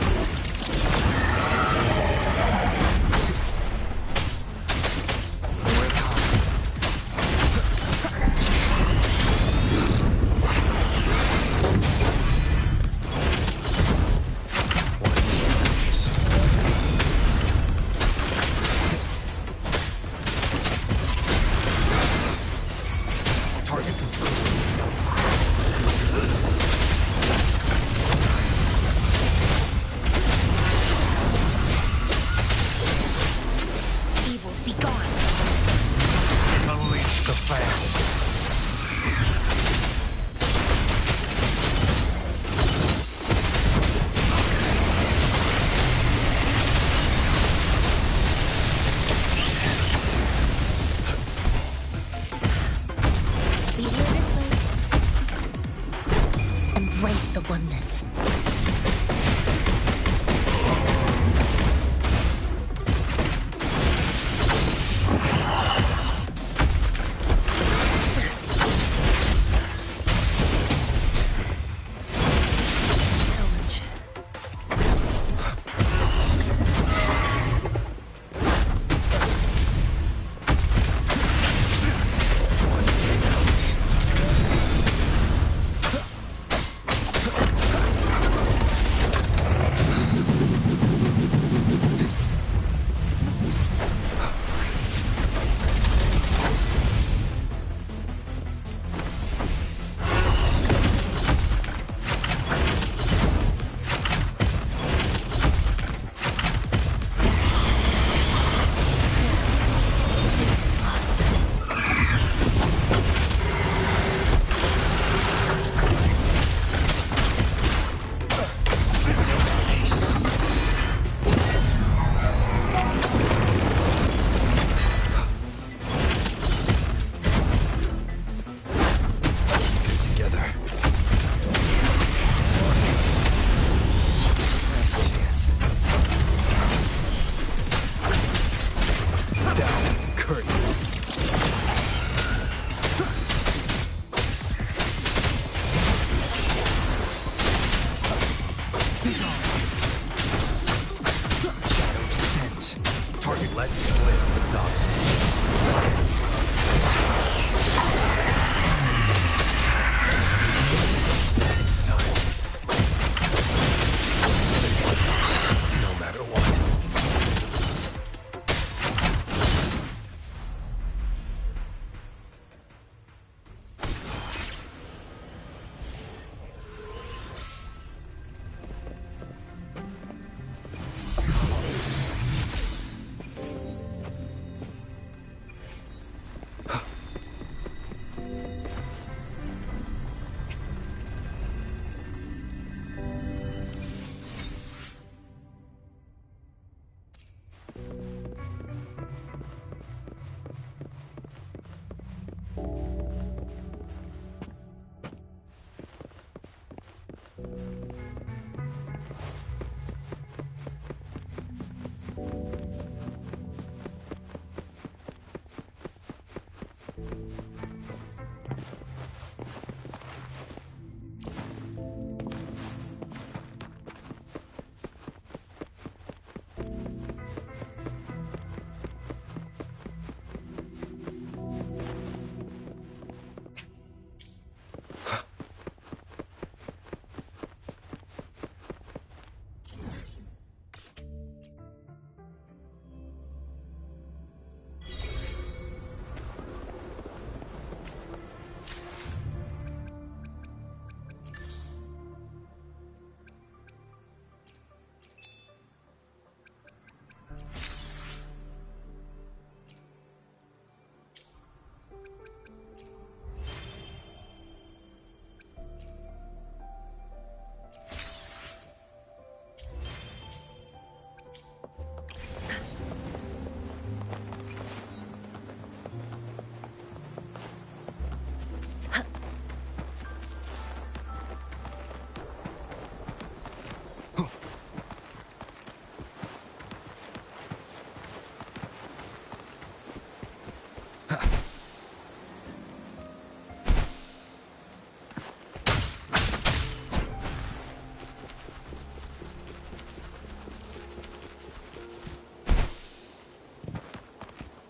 Embrace the oneness.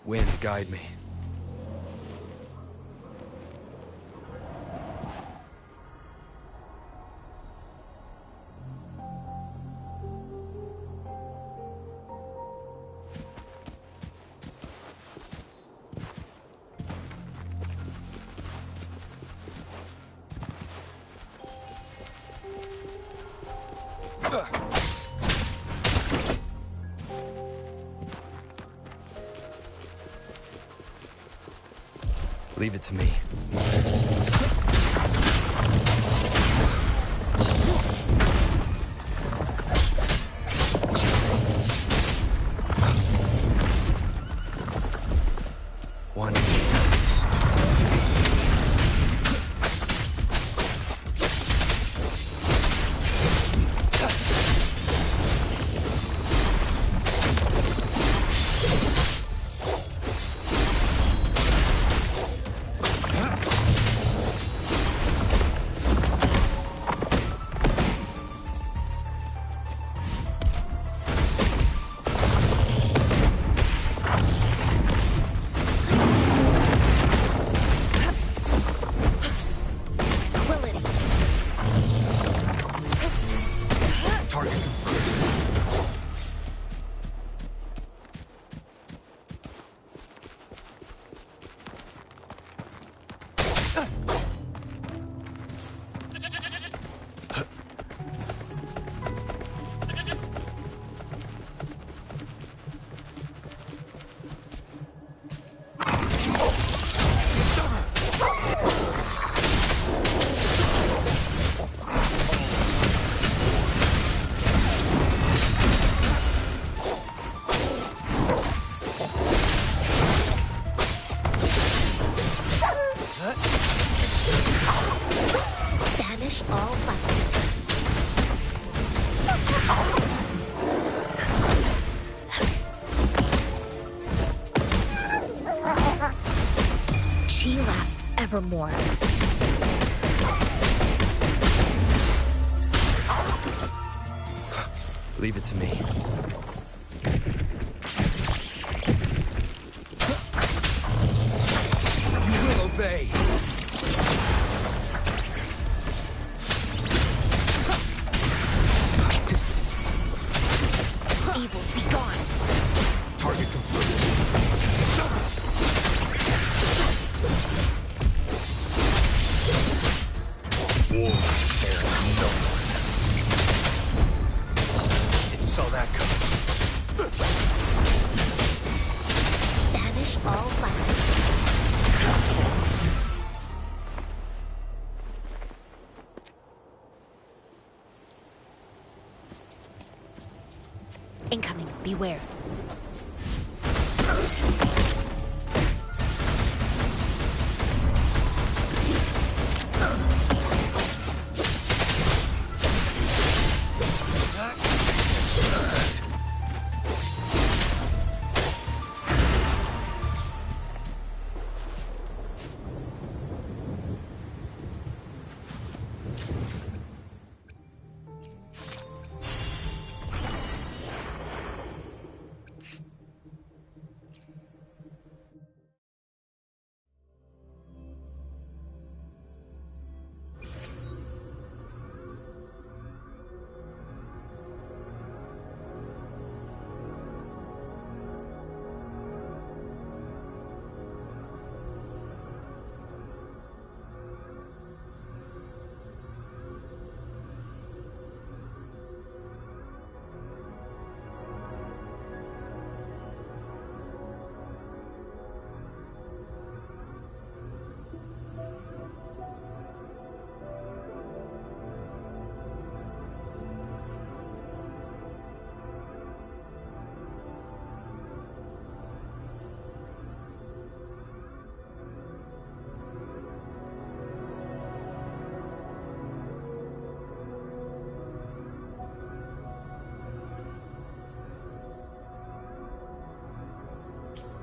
Wind, guide me. Leave it to me. One. Banish all violence. Chi lasts evermore. Leave it to me. You will obey. Evil, be gone. Target confirmed. War spares no one. Saw that coming. Banish all violence. Incoming, beware.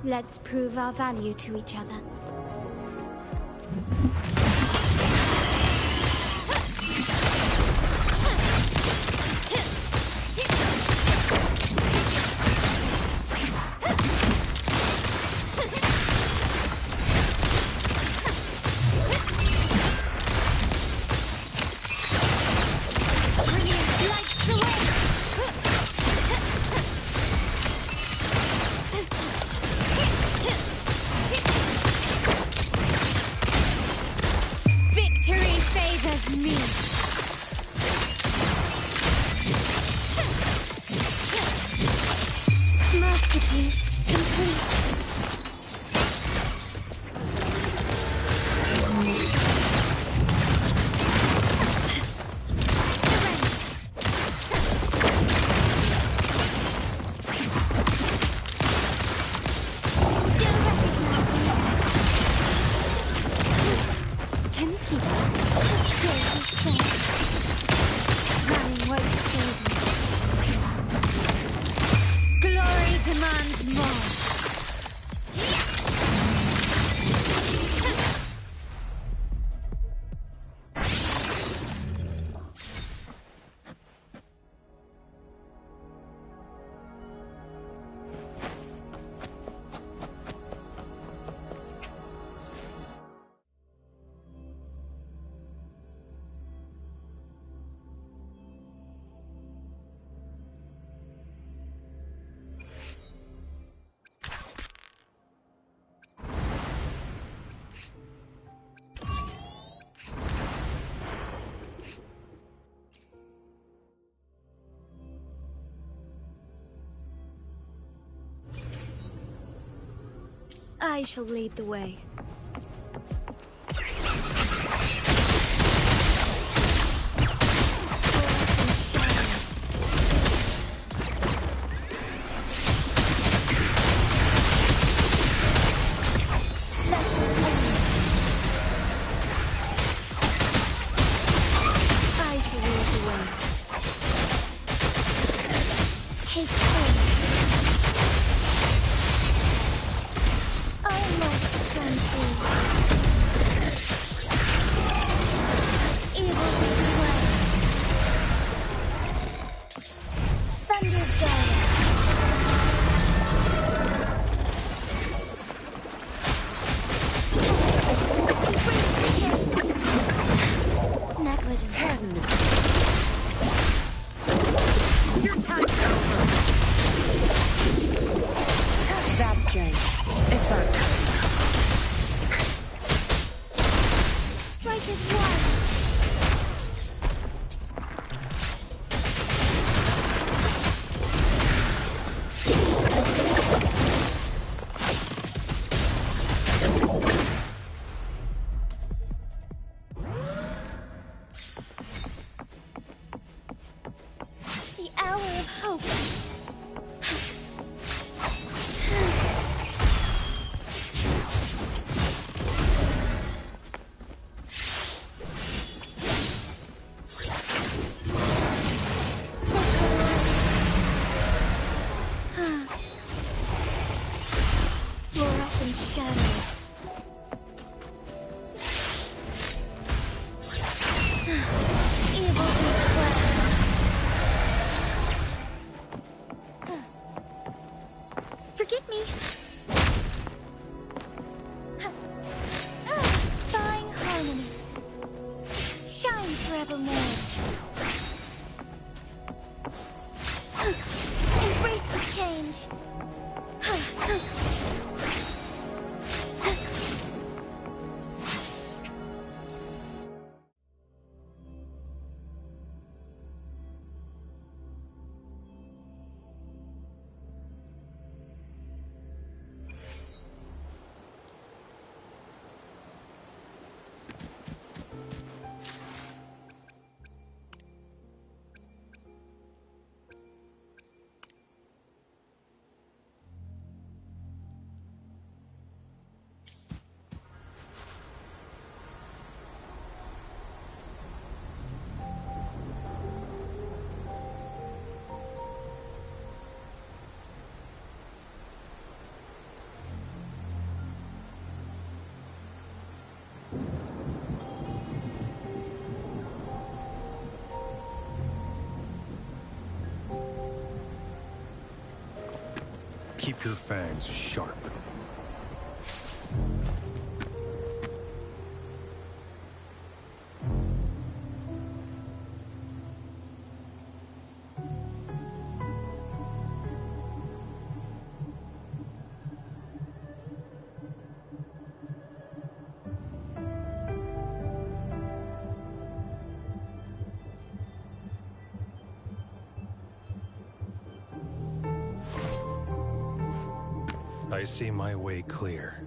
Let's prove our value to each other. I shall lead the way. Keep your fangs sharp. I see my way clear.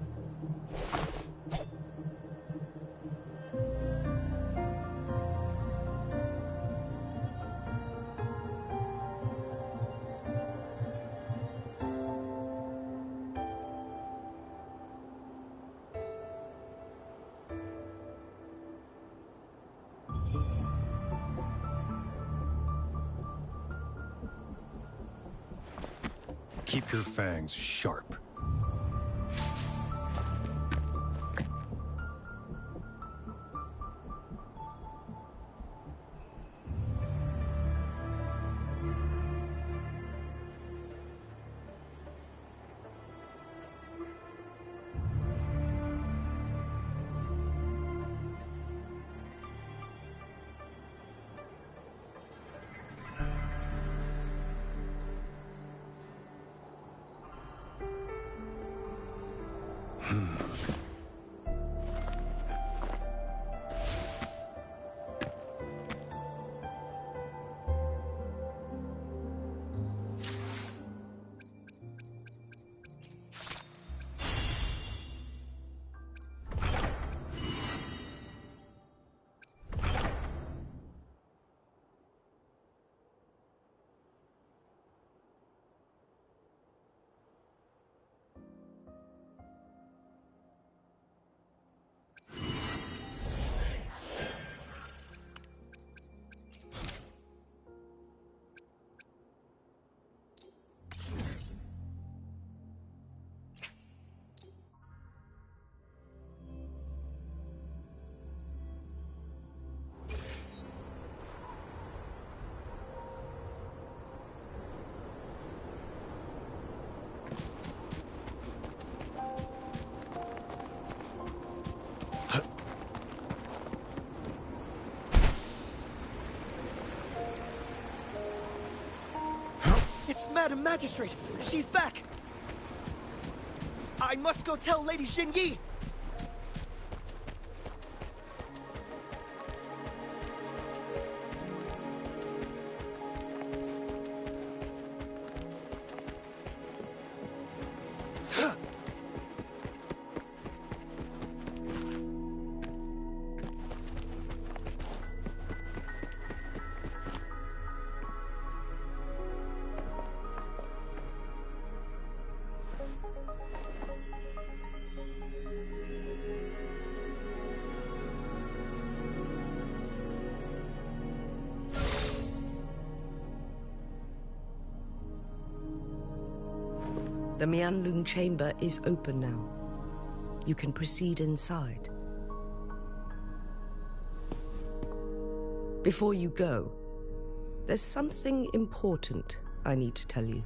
Keep your fangs sharp. Madam Magistrate! She's back! I must go tell Lady Xinyi! The Mianlung chamber is open now. You can proceed inside. Before you go, there's something important I need to tell you.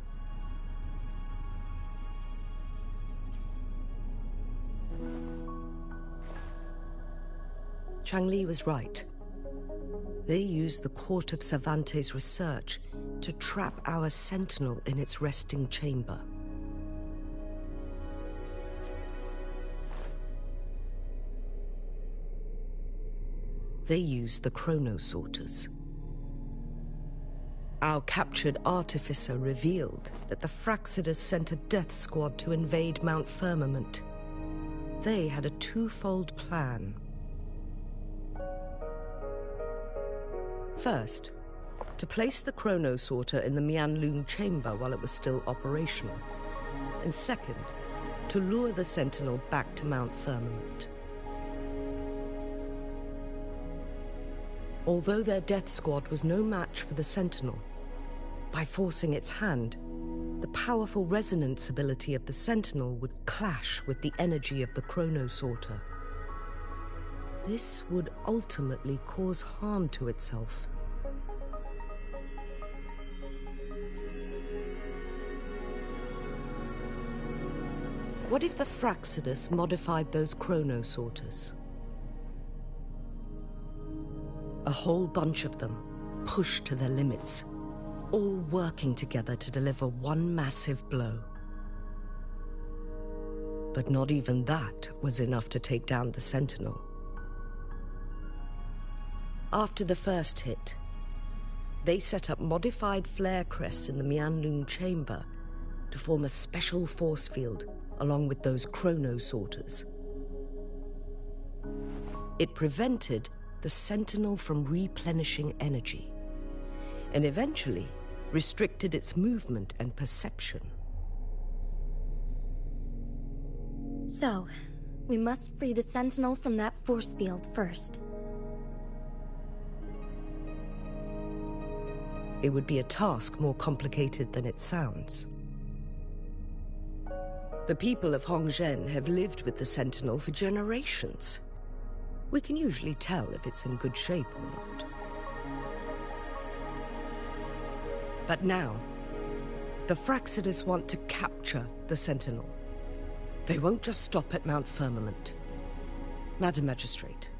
Changli was right. They used the Court of Cervantes' research to trap our sentinel in its resting chamber. They used the chronosorters. Our captured artificer revealed that the Fraxidus sent a death squad to invade Mount Firmament. They had a twofold plan. First, to place the chronosorter in the Mianlung chamber while it was still operational. And second, to lure the sentinel back to Mount Firmament. Although their death squad was no match for the sentinel, by forcing its hand, the powerful resonance ability of the sentinel would clash with the energy of the chronosorter. This would ultimately cause harm to itself. What if the Fraxidus modified those chronosorters? A whole bunch of them, pushed to their limits, all working together to deliver one massive blow. But not even that was enough to take down the Sentinel. After the first hit, they set up modified flare crests in the Mianlung chamber to form a special force field along with those chronosorters. It prevented the Sentinel from replenishing energy, and eventually restricted its movement and perception. So, we must free the Sentinel from that force field first. It would be a task more complicated than it sounds. The people of Hongzhen have lived with the Sentinel for generations. We can usually tell if it's in good shape or not. But now, the Fraxidus want to capture the Sentinel. They won't just stop at Mount Firmament. Madam Magistrate,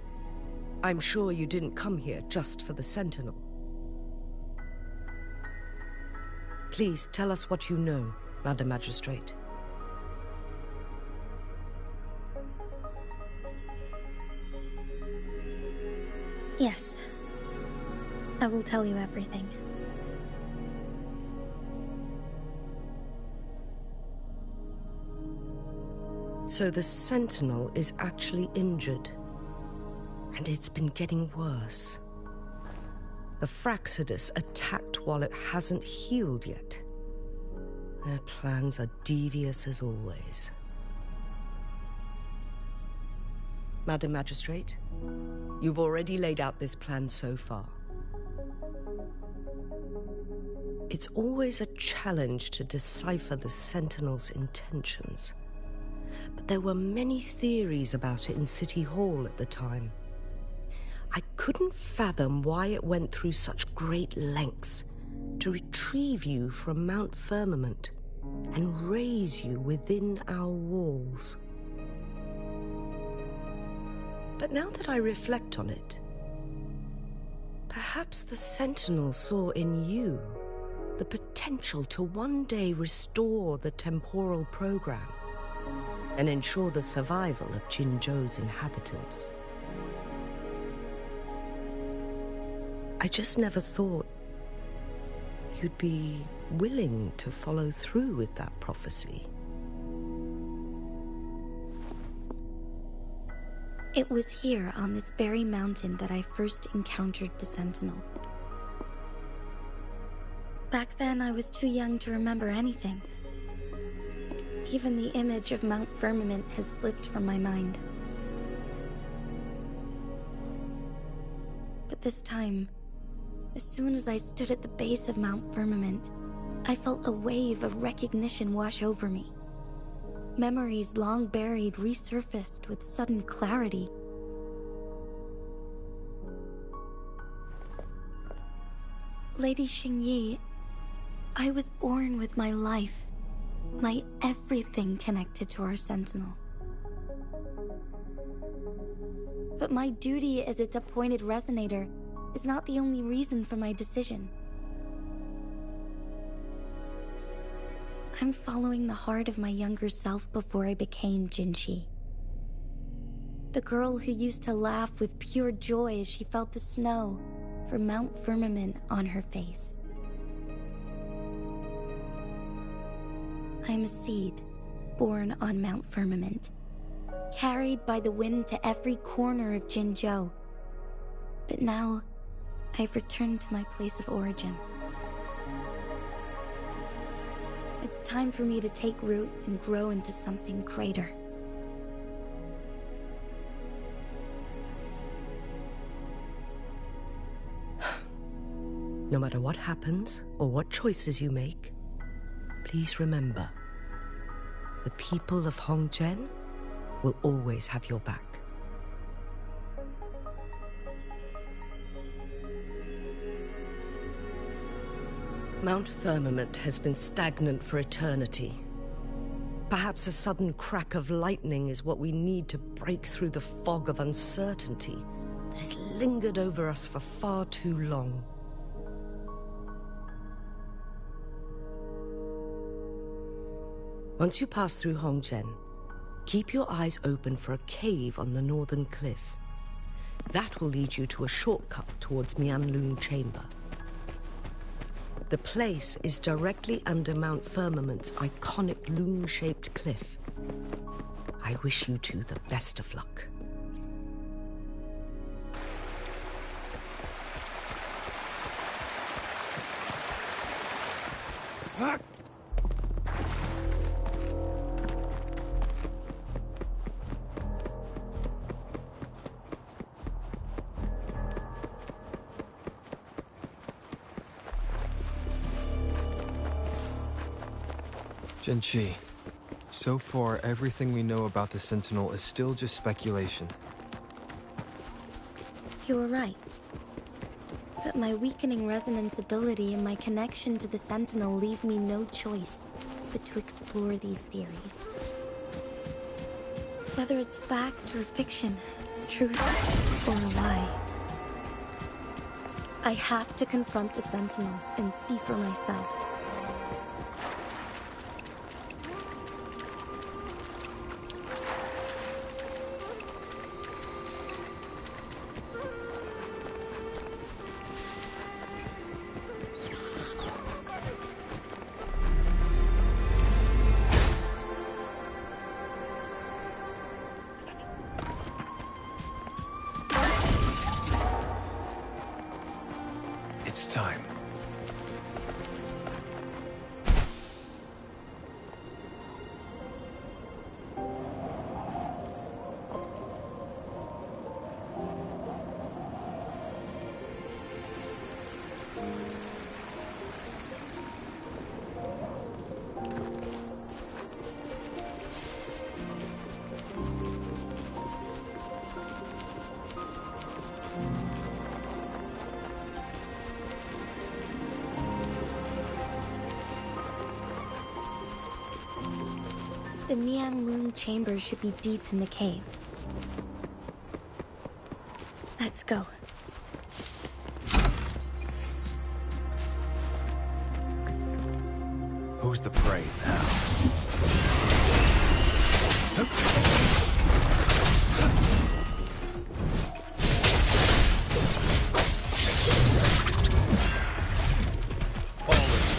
I'm sure you didn't come here just for the Sentinel. Please tell us what you know, Madam Magistrate. Yes. I will tell you everything. So the Sentinel is actually injured. And it's been getting worse. The Fraxidus attacked while it hasn't healed yet. Their plans are devious as always. Madam Magistrate, you've already laid out this plan so far. It's always a challenge to decipher the Sentinel's intentions. But there were many theories about it in City Hall at the time. I couldn't fathom why it went through such great lengths to retrieve you from Mount Firmament and raise you within our walls. But now that I reflect on it, perhaps the Sentinel saw in you the potential potential to one day restore the temporal program and ensure the survival of Jinzhou's inhabitants. I just never thought you'd be willing to follow through with that prophecy. It was here on this very mountain that I first encountered the Sentinel. Back then, I was too young to remember anything. Even the image of Mount Firmament has slipped from my mind. But this time, as soon as I stood at the base of Mount Firmament, I felt a wave of recognition wash over me. Memories long buried resurfaced with sudden clarity. Lady Xingyi, I was born with my life, my everything connected to our Sentinel. But my duty as its appointed resonator is not the only reason for my decision. I'm following the heart of my younger self before I became Jinshi. The girl who used to laugh with pure joy as she felt the snow from Mount Firmament on her face. I am a seed born on Mount Firmament, carried by the wind to every corner of Jinzhou. But now, I've returned to my place of origin. It's time for me to take root and grow into something greater. No matter what happens or what choices you make, please remember, the people of Hongzhen will always have your back. Mount Firmament has been stagnant for eternity. Perhaps a sudden crack of lightning is what we need to break through the fog of uncertainty that has lingered over us for far too long. Once you pass through Hongzhen, keep your eyes open for a cave on the northern cliff. That will lead you to a shortcut towards Mianlun Chamber. The place is directly under Mount Firmament's iconic loon-shaped cliff. I wish you two the best of luck. Jinshi, so far everything we know about the Sentinel is still just speculation. You were right. But my weakening resonance ability and my connection to the Sentinel leave me no choice but to explore these theories. Whether it's fact or fiction, truth or a lie. I have to confront the Sentinel and see for myself. It's time. The Mianlun chamber should be deep in the cave. Let's go. Who's the prey now? All is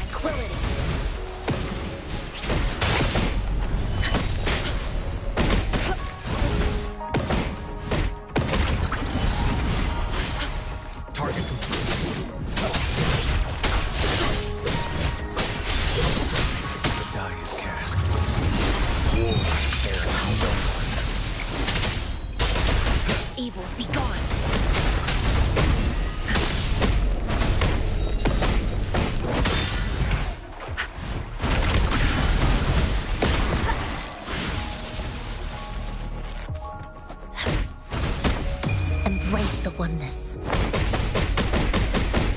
Tranquility. target complete. The die is cast. War spares no one. Evils be gone. Embrace the oneness.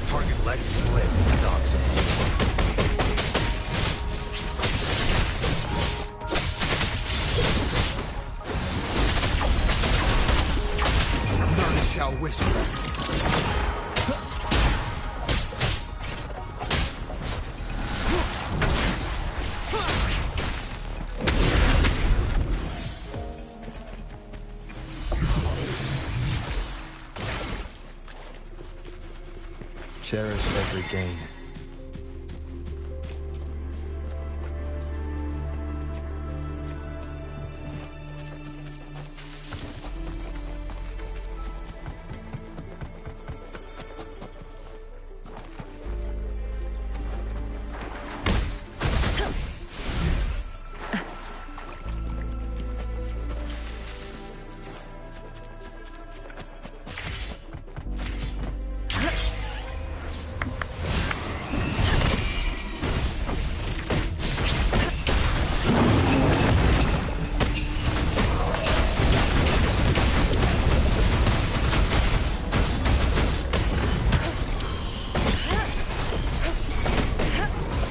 Target let slip in the dark zone. None shall whisper. Cherish every gain.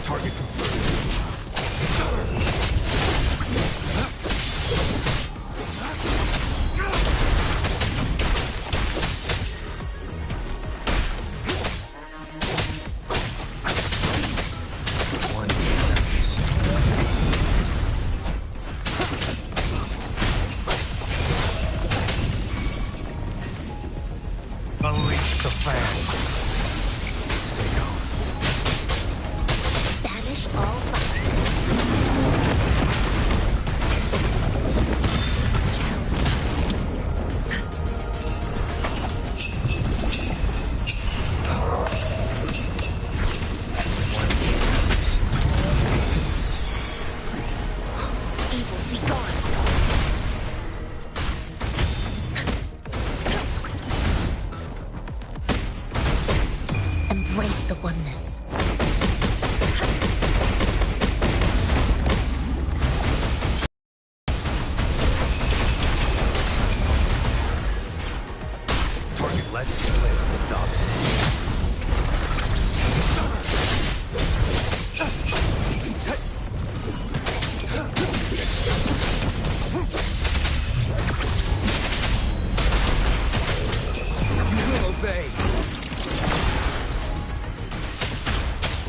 Target confirmed. One seconds. Unleash the fan. Stay calm. Banish all violence. Evils be gone. Embrace the oneness. Target let slip in the dark zone. You will obey.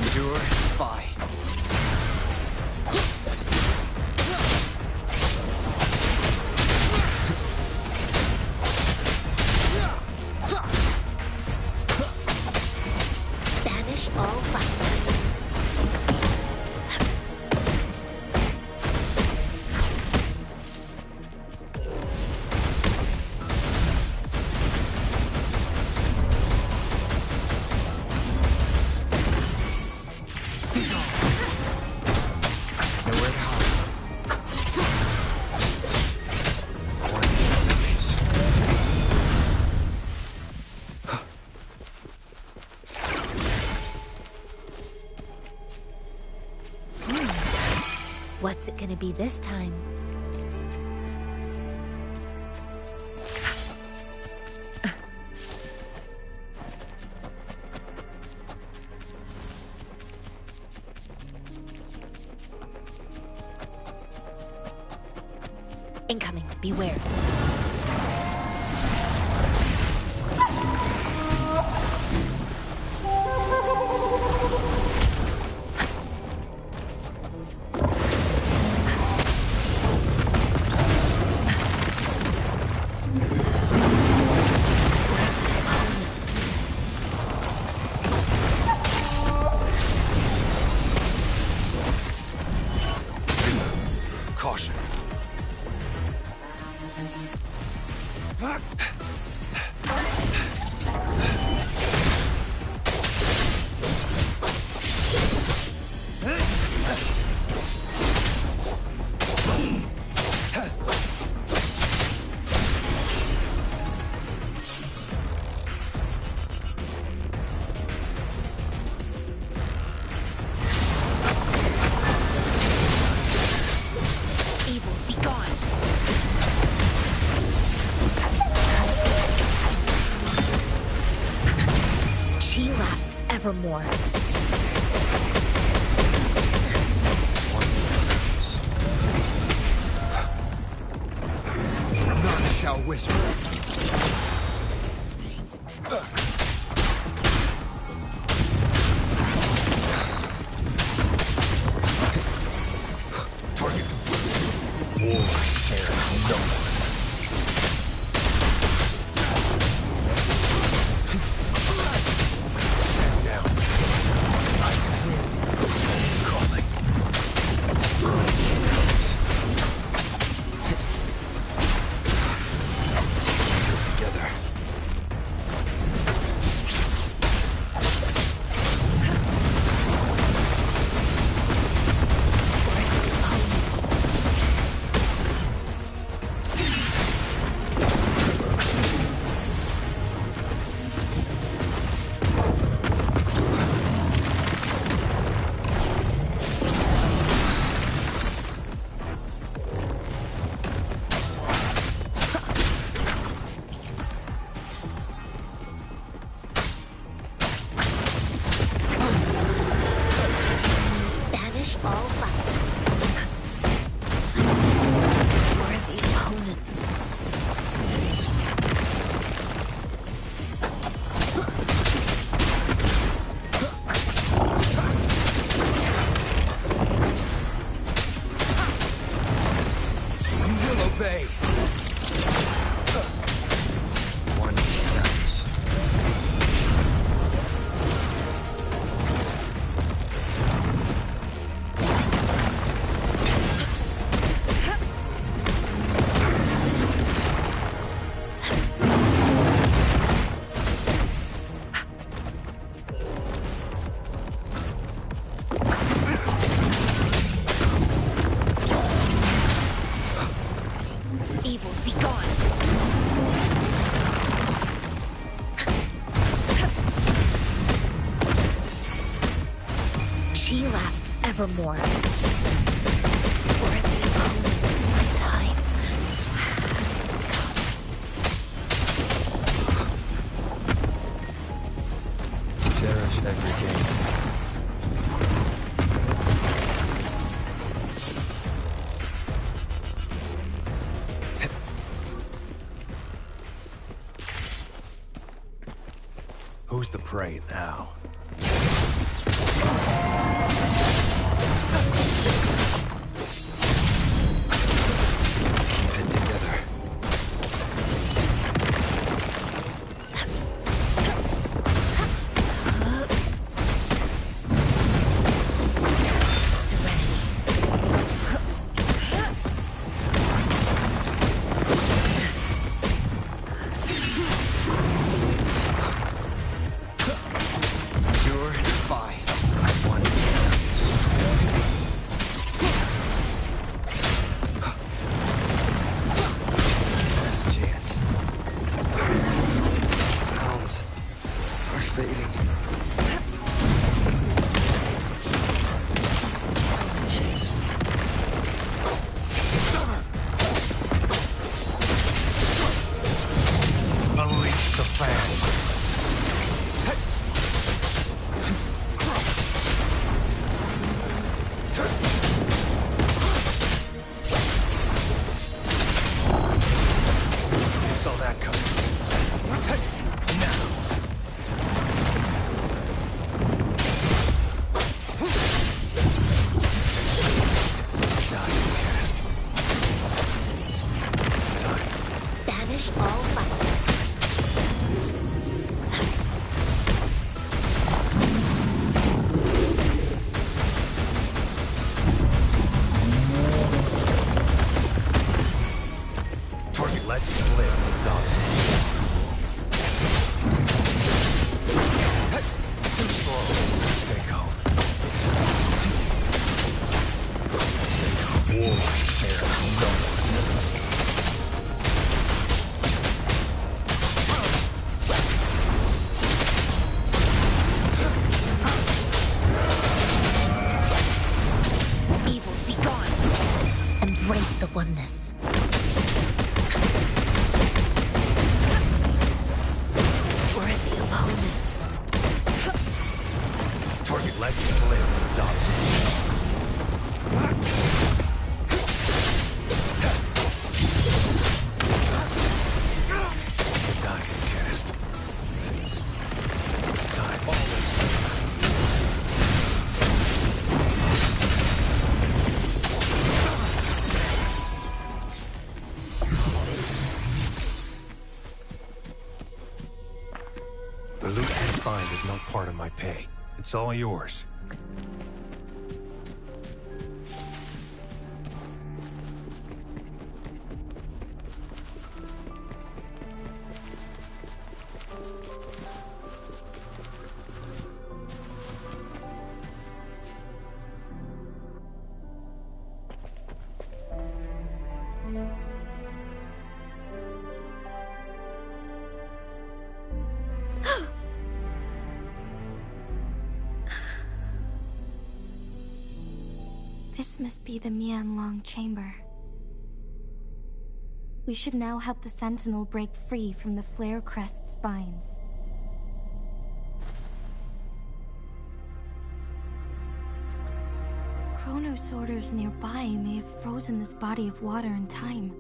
Endure, defy. Banish all violence. Nowhere to hide. One seconds. What's it gonna be this time? Incoming. Beware. evermore. None shall whisper. Target complete. War spares no one. Stand down. I am calling. Together. Banish all vice. Worthy opponent. You will obey. One sounds. Evils be gone. She lasts evermore. Worthy opponent. My time has come. Cherish every game. Who's the prey now? Keep it together. Pure and defy. One last chance. Sounds are fading. Unleash the fan. You saw that coming. Now. Die is cast. It's time. Banish all vice. Target, let's live, dogs. Too slow. Stay calm. Stay calm. War spares no one. Evils be gone. Embrace the oneness. Worthy opponent. pay. It's all yours. This must be the Mianlong chamber. We should now help the Sentinel break free from the Flare Crest's binds. Chronosorters nearby may have frozen this body of water in time.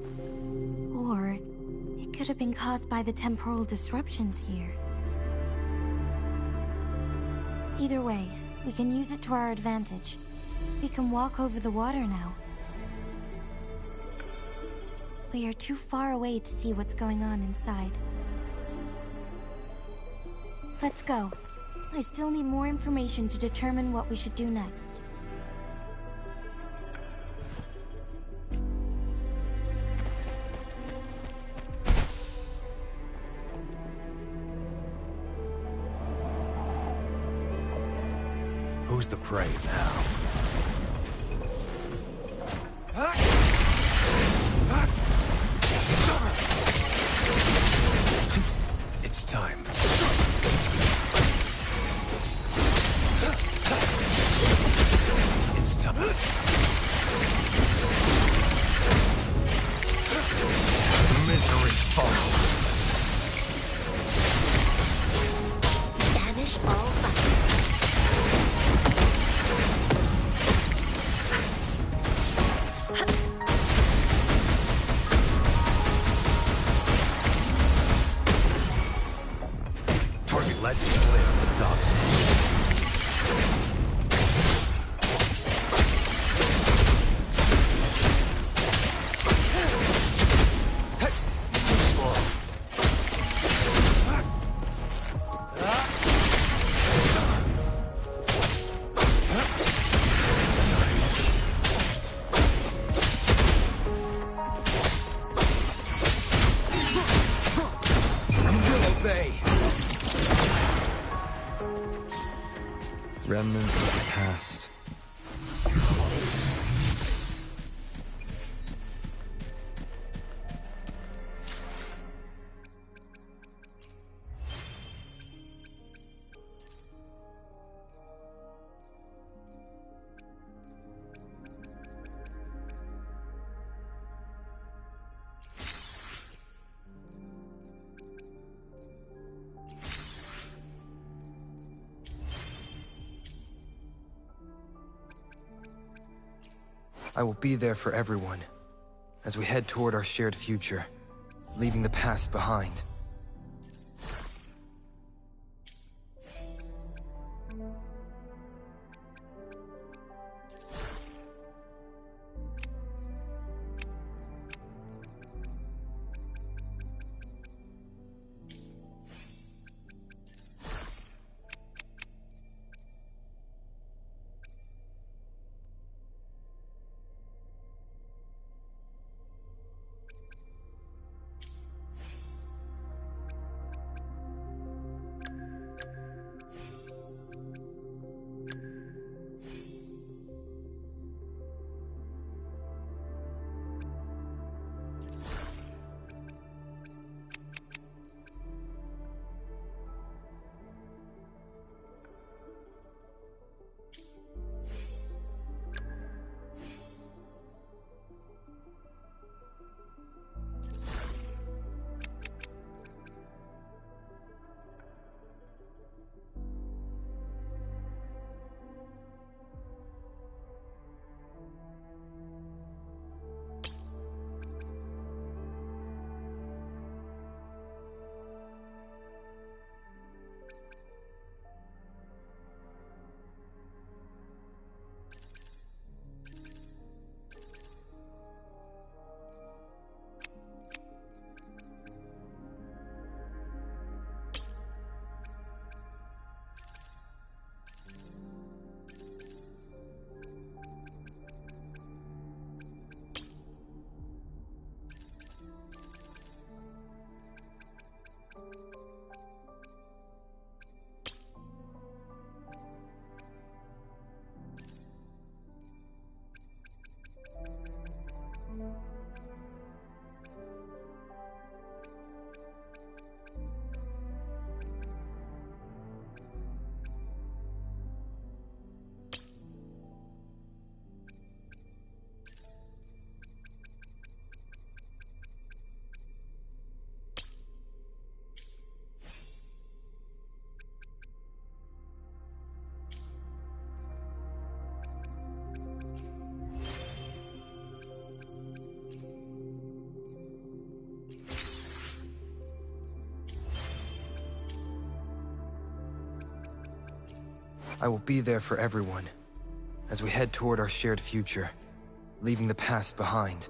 Or it could have been caused by the temporal disruptions here. Either way, we can use it to our advantage. We can walk over the water now. We are too far away to see what's going on inside. Let's go. I still need more information to determine what we should do next. Who's the prey now? It's time. It's time. Misery follows. Banish all violence. Target lead split on the dogs. Remnants of the past. I will be there for everyone, as we head toward our shared future, leaving the past behind. I will be there for everyone as we head toward our shared future, leaving the past behind.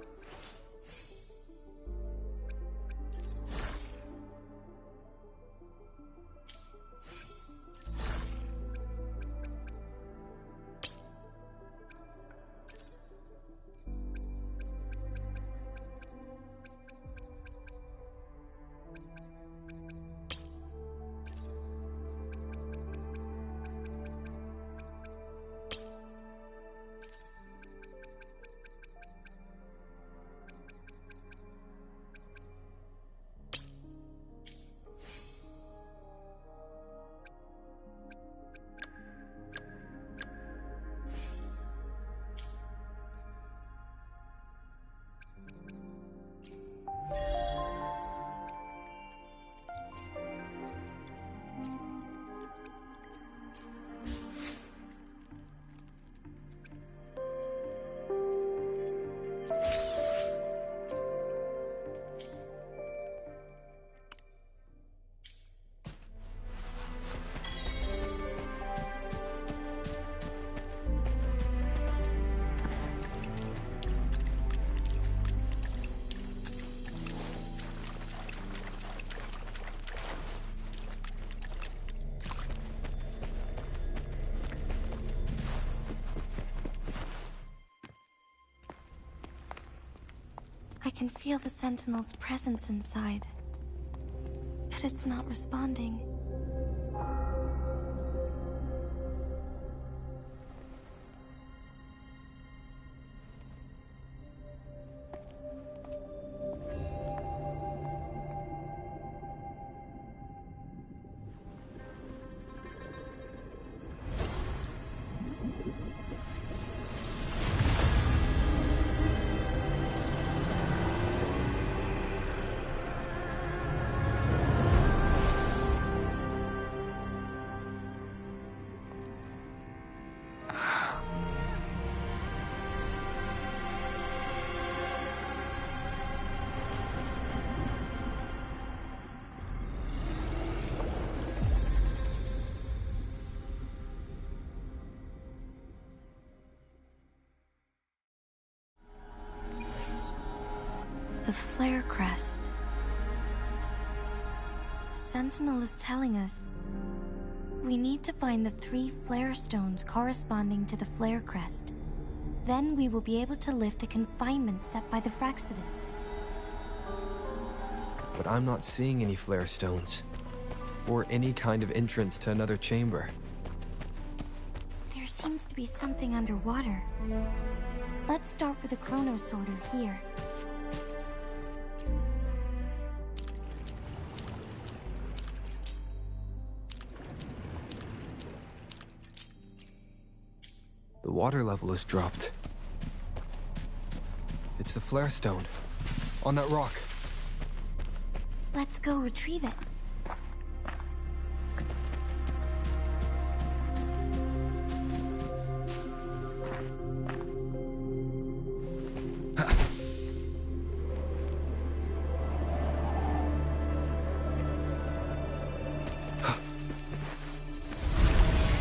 I can feel the Sentinel's presence inside, but it's not responding. The flare crest. Sentinel is telling us we need to find the 3 flare stones corresponding to the flare crest. Then we will be able to lift the confinement set by the Fraxidus. But I'm not seeing any flare stones, or any kind of entrance to another chamber. There seems to be something underwater. Let's start with the chrono sorter here. The water level has dropped. It's the flare stone, on that rock. Let's go retrieve it.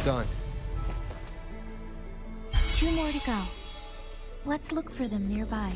Done. 2 more to go. Let's look for them nearby.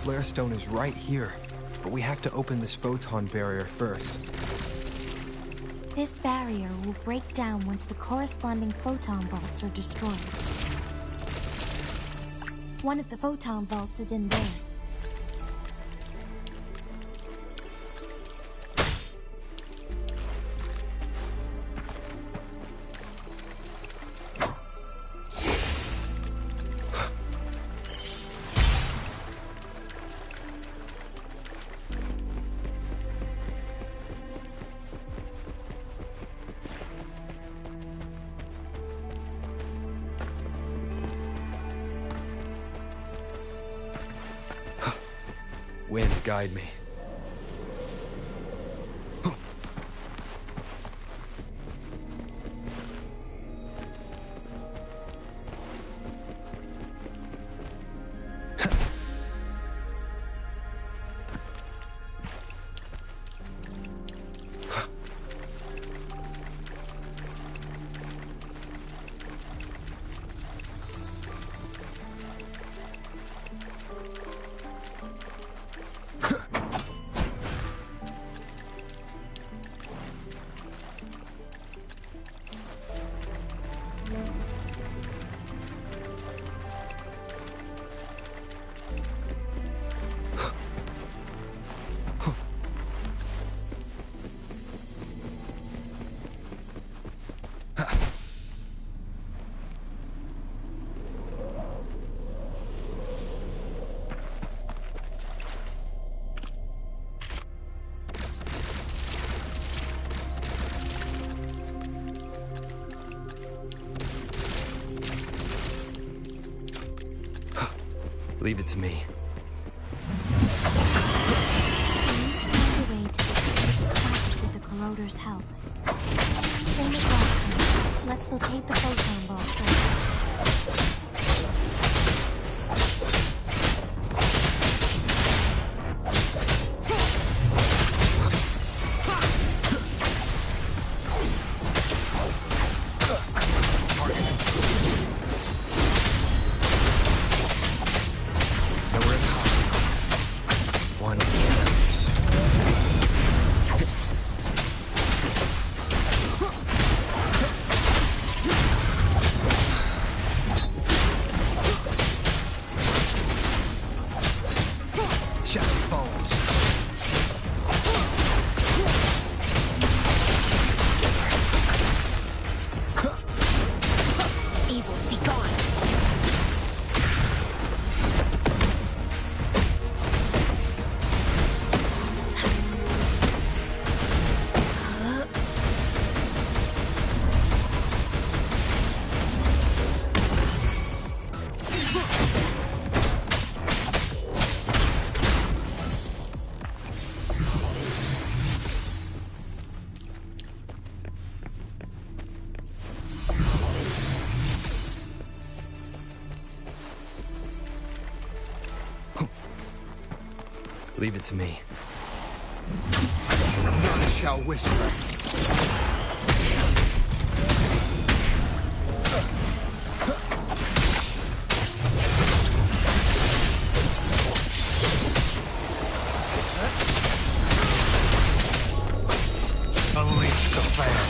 flare stone is right here, but we have to open this photon barrier first. This barrier will break down once the corresponding photon vaults are destroyed. One of the photon vaults is in there. Wind, guide me. Leave it to me. We need to find a way to disconnect the stacks with the corroder's help. Same as last time. Let's locate the photon vault first. Leave it to me. None shall whisper. Unleash the fan.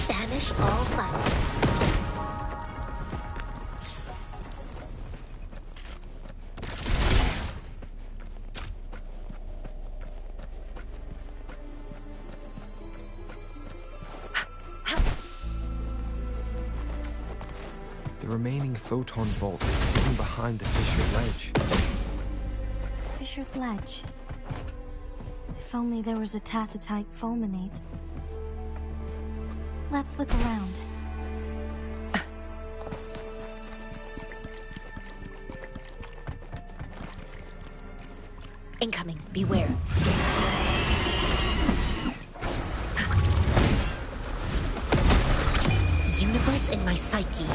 Banish all lights. The remaining photon vault is hidden behind the fissured ledge. Fissured ledge. If only there was a tacitite fulminate. Let's look around. Incoming. Beware. Universe in my psyche.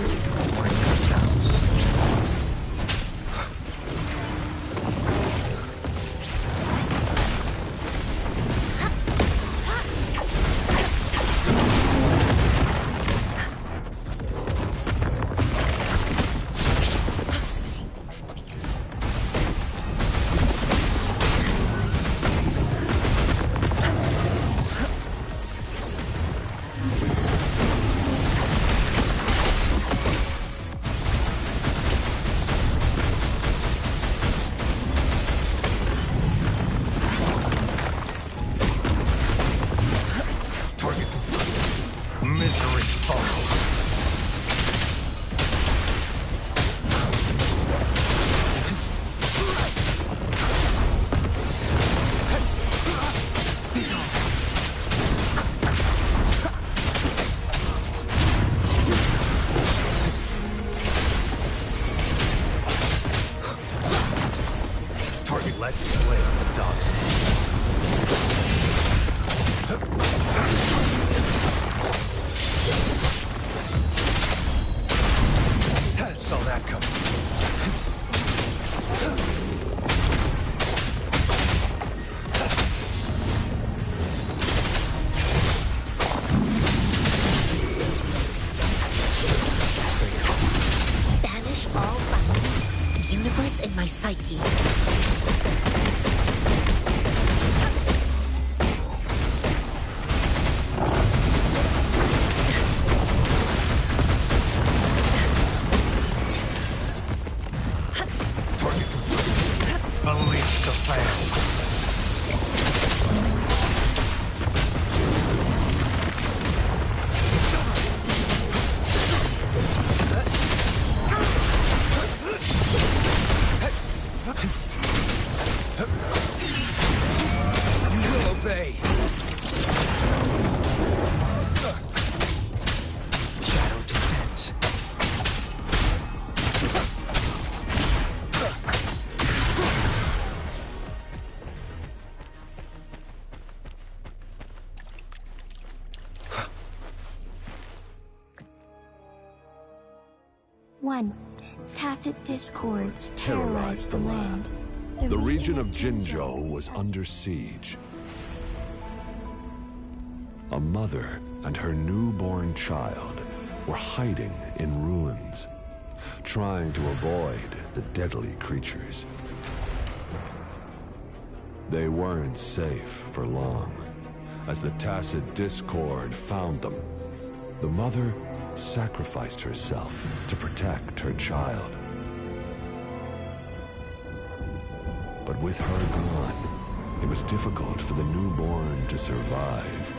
Bring ourselves. Psyche. Unleash the fan. Once, tacit discords terrorized the land. The region of Jinzhou was under siege. A mother and her newborn child were hiding in ruins, trying to avoid the deadly creatures. They weren't safe for long, as the tacit discord found them. The mother sacrificed herself to protect her child. But with her gone, it was difficult for the newborn to survive.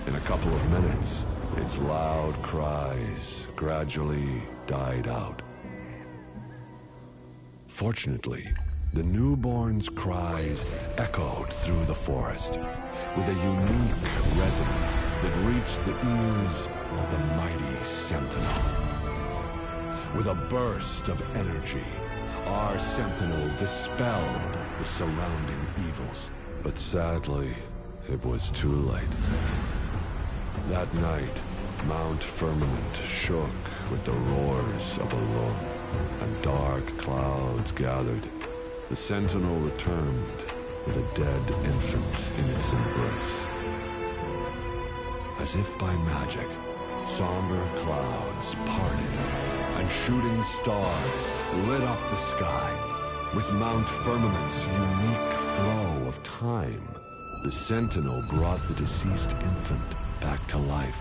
In a couple of minutes, its loud cries gradually died out. Fortunately, the newborn's cries echoed through the forest with a unique resonance that reached the ears of the mighty Sentinel. With a burst of energy, our Sentinel dispelled the surrounding evils. But sadly, it was too late. That night, Mount Firmament shook with the roars of a lung, and dark clouds gathered. The Sentinel returned with a dead infant in its embrace. As if by magic, somber clouds parted, and shooting stars lit up the sky. With Mount Firmament's unique flow of time, the Sentinel brought the deceased infant back to life.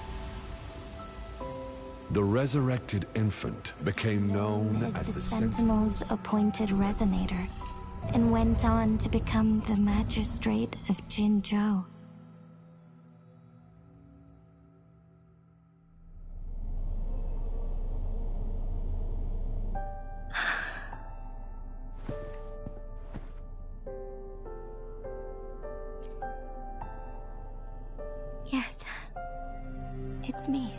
The resurrected infant became known as the Sentinel's appointed resonator, and went on to become the magistrate of Jinzhou. Yes, it's me.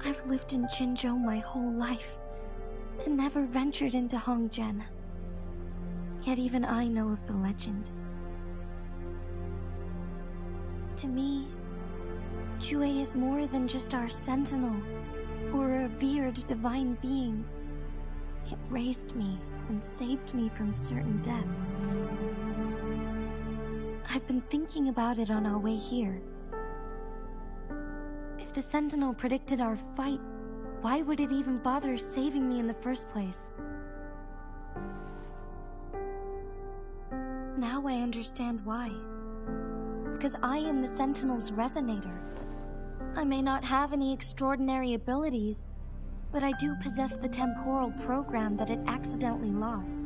I've lived in Jinzhou my whole life, and never ventured into Hongzhen. Yet even I know of the legend. To me, Jue is more than just our sentinel, or a revered divine being. It raised me and saved me from certain death. I've been thinking about it on our way here. If the sentinel predicted our fight, why would it even bother saving me in the first place? Now I understand why. Because I am the sentinel's resonator. I may not have any extraordinary abilities, but I do possess the temporal program that it accidentally lost.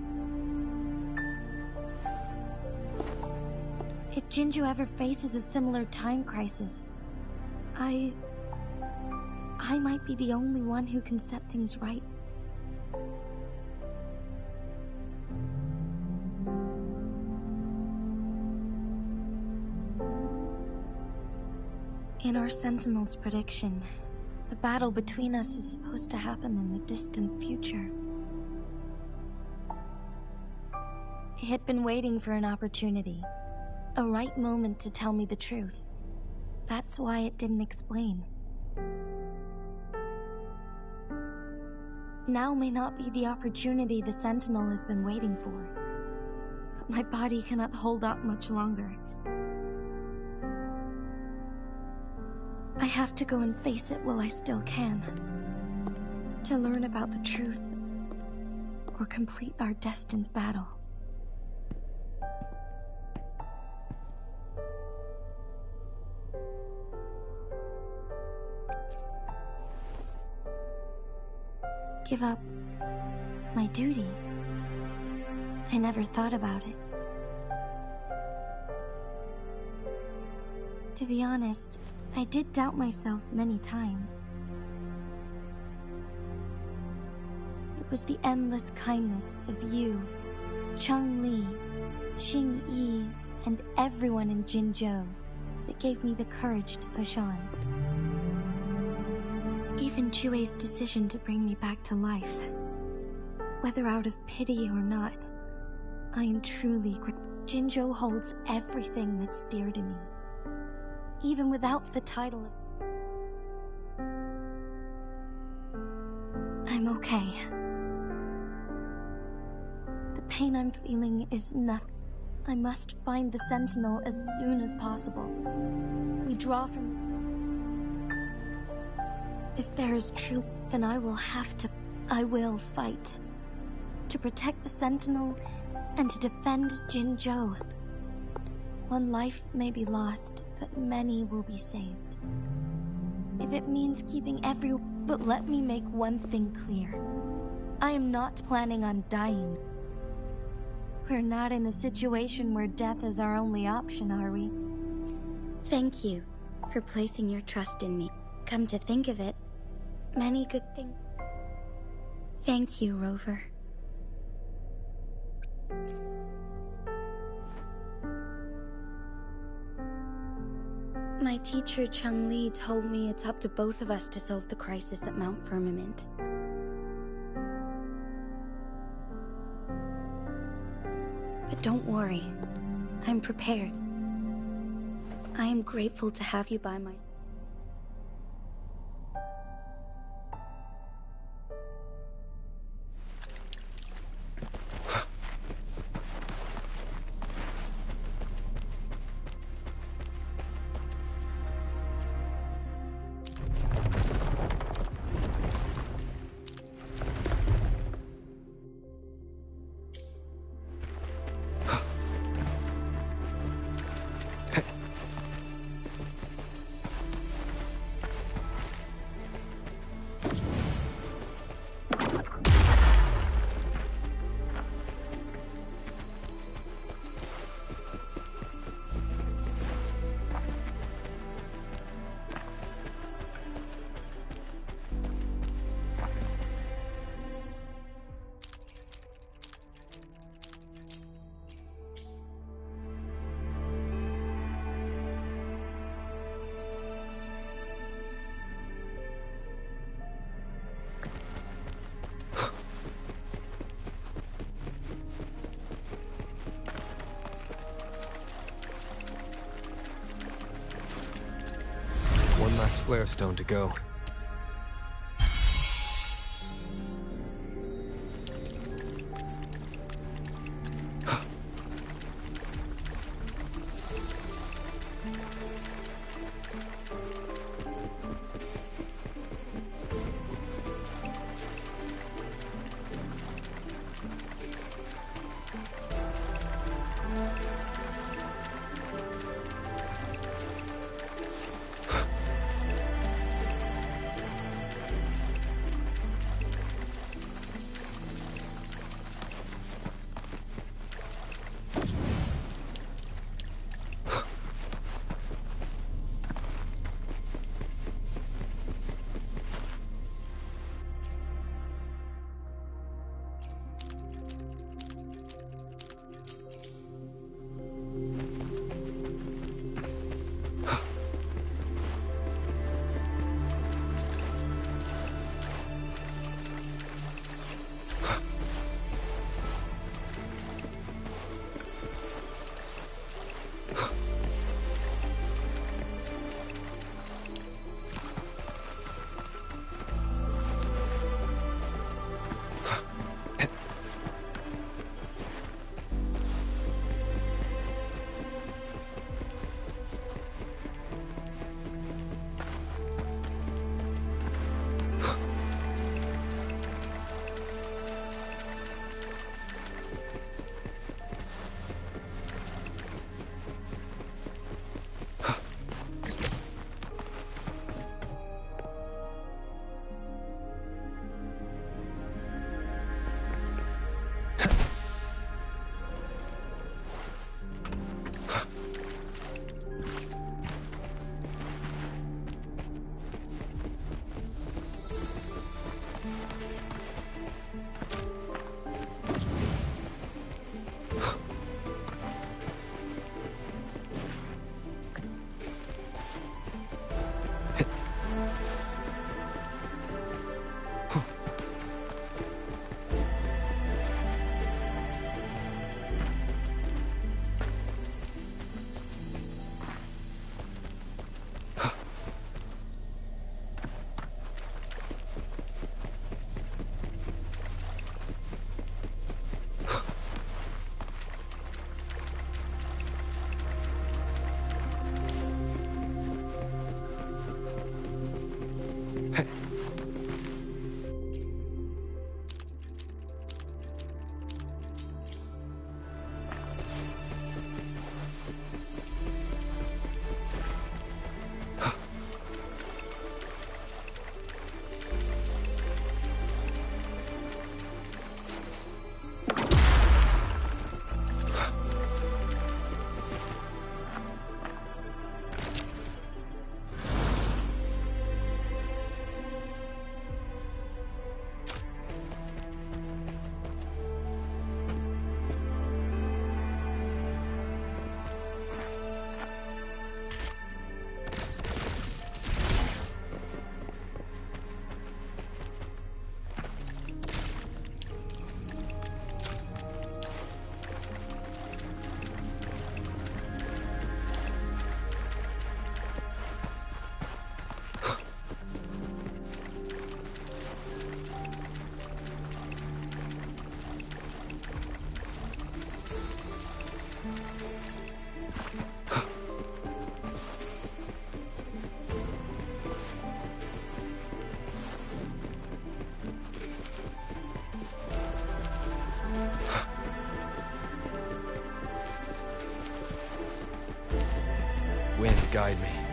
If Jinju ever faces a similar time crisis, I might be the only one who can set things right. In our Sentinel's prediction, the battle between us is supposed to happen in the distant future. It had been waiting for an opportunity, a right moment to tell me the truth. That's why it didn't explain. Now may not be the opportunity the Sentinel has been waiting for, but my body cannot hold up much longer. I have to go and face it while I still can, to learn about the truth, or complete our destined battle. Give up my duty. I never thought about it. To be honest, I did doubt myself many times. It was the endless kindness of you, Changli, Xingyi, and everyone in Jinzhou that gave me the courage to push on. Even Jue's decision to bring me back to life, whether out of pity or not, I am truly grateful. Jinzhou holds everything that's dear to me, even without the title of... I'm okay. The pain I'm feeling is nothing. I must find the Sentinel as soon as possible. We draw from this... If there is truth, then I will fight. To protect the Sentinel and to defend Jinzhou. One life may be lost, but many will be saved. If it means keeping but let me make one thing clear. I am not planning on dying. We're not in a situation where death is our only option, are we? Thank you for placing your trust in me. Come to think of it, many good things. Thank you, Rover. My teacher, Changli, told me it's up to both of us to solve the crisis at Mount Firmament. But don't worry, I'm prepared. I am grateful to have you by my side. last flare stone to go. Wind, guide me.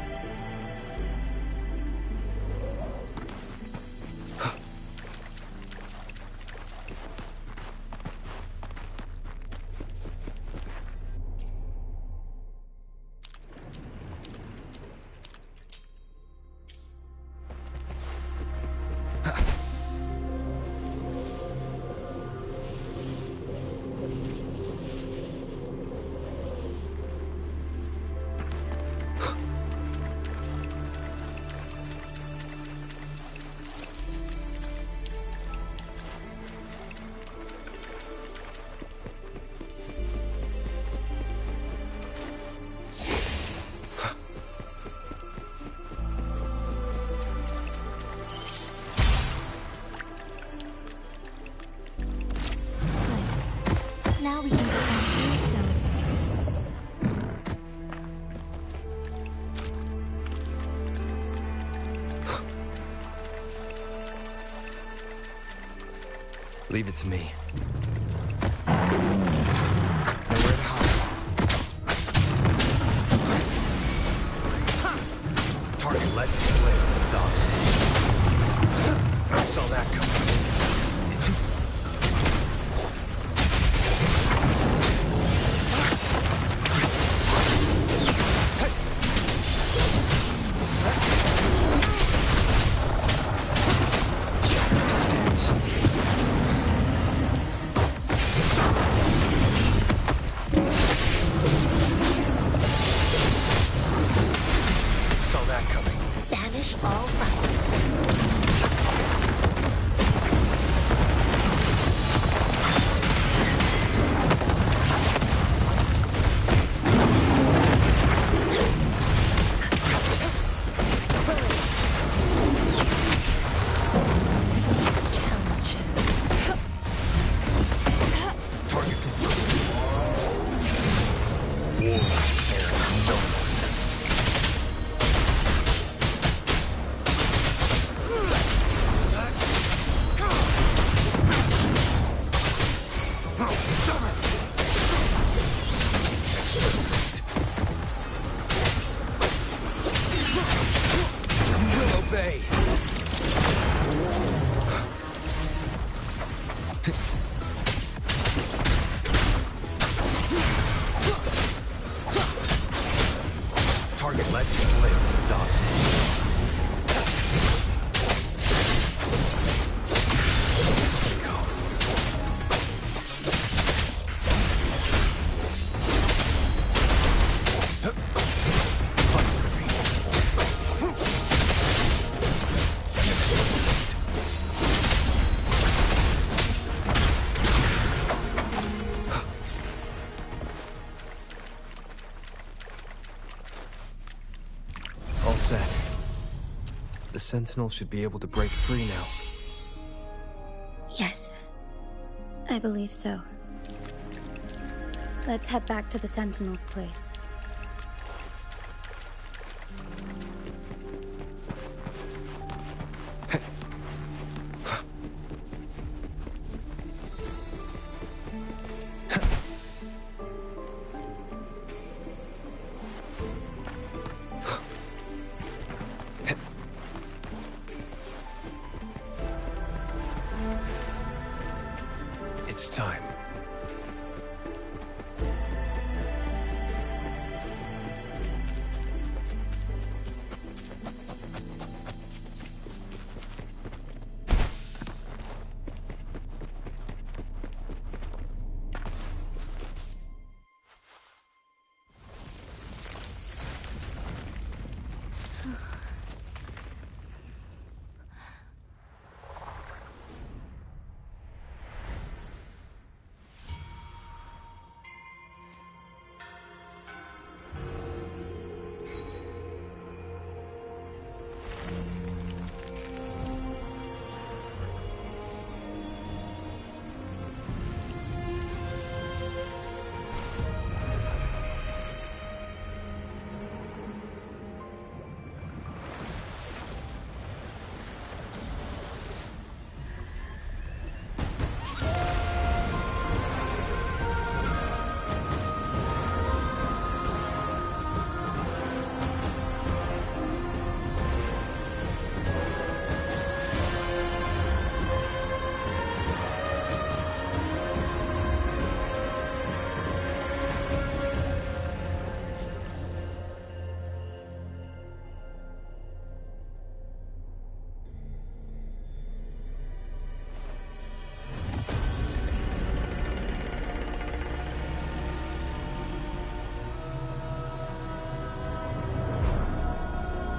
Leave it to me. Nowhere to hide. Target left split, dogs. I saw that coming. Banish all vice. Target left split, dogs. All set. The Sentinel should be able to break free now. Yes, I believe so. Let's head back to the Sentinel's place. It's time.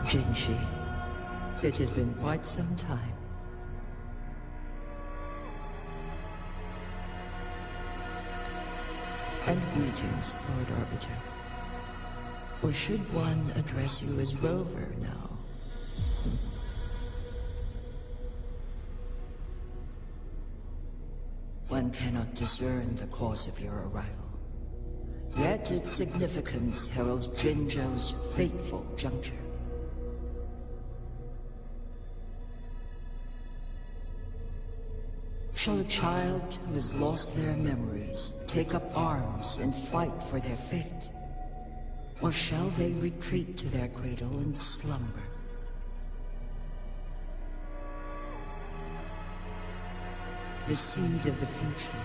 Jinshi, it has been quite some time. And greetings, Lord Arbiter. Or should one address you as Rover now? One cannot discern the cause of your arrival. Yet its significance heralds Jinzhou's fateful juncture. Shall a child who has lost their memories take up arms and fight for their fate? Or shall they retreat to their cradle and slumber? The seed of the future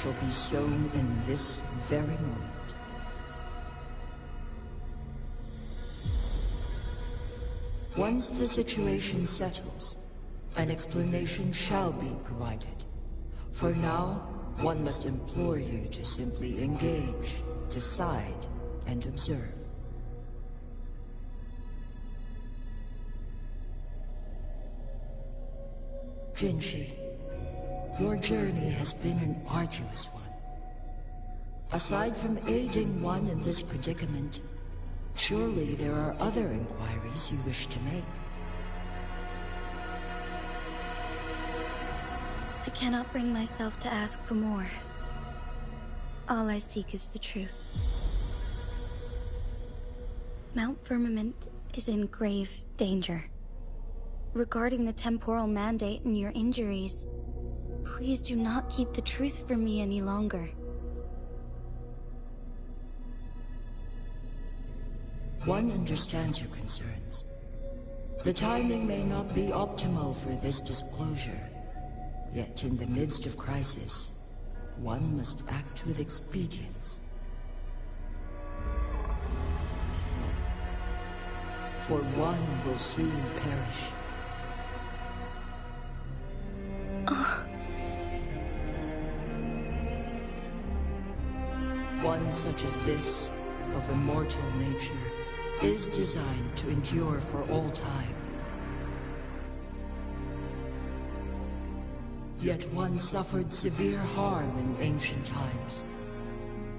shall be sown in this very moment. Once the situation settles, an explanation shall be provided. For now, one must implore you to simply engage, decide, and observe. Jinji, your journey has been an arduous one. Aside from aiding one in this predicament, surely there are other inquiries you wish to make. I cannot bring myself to ask for more. All I seek is the truth. Mount Firmament is in grave danger. Regarding the temporal mandate and your injuries, please do not keep the truth from me any longer. One understands your concerns. The timing may not be optimal for this disclosure. Yet in the midst of crisis, one must act with expedience. For one will soon perish. One such as this, of immortal nature, is designed to endure for all time. Yet one suffered severe harm in ancient times,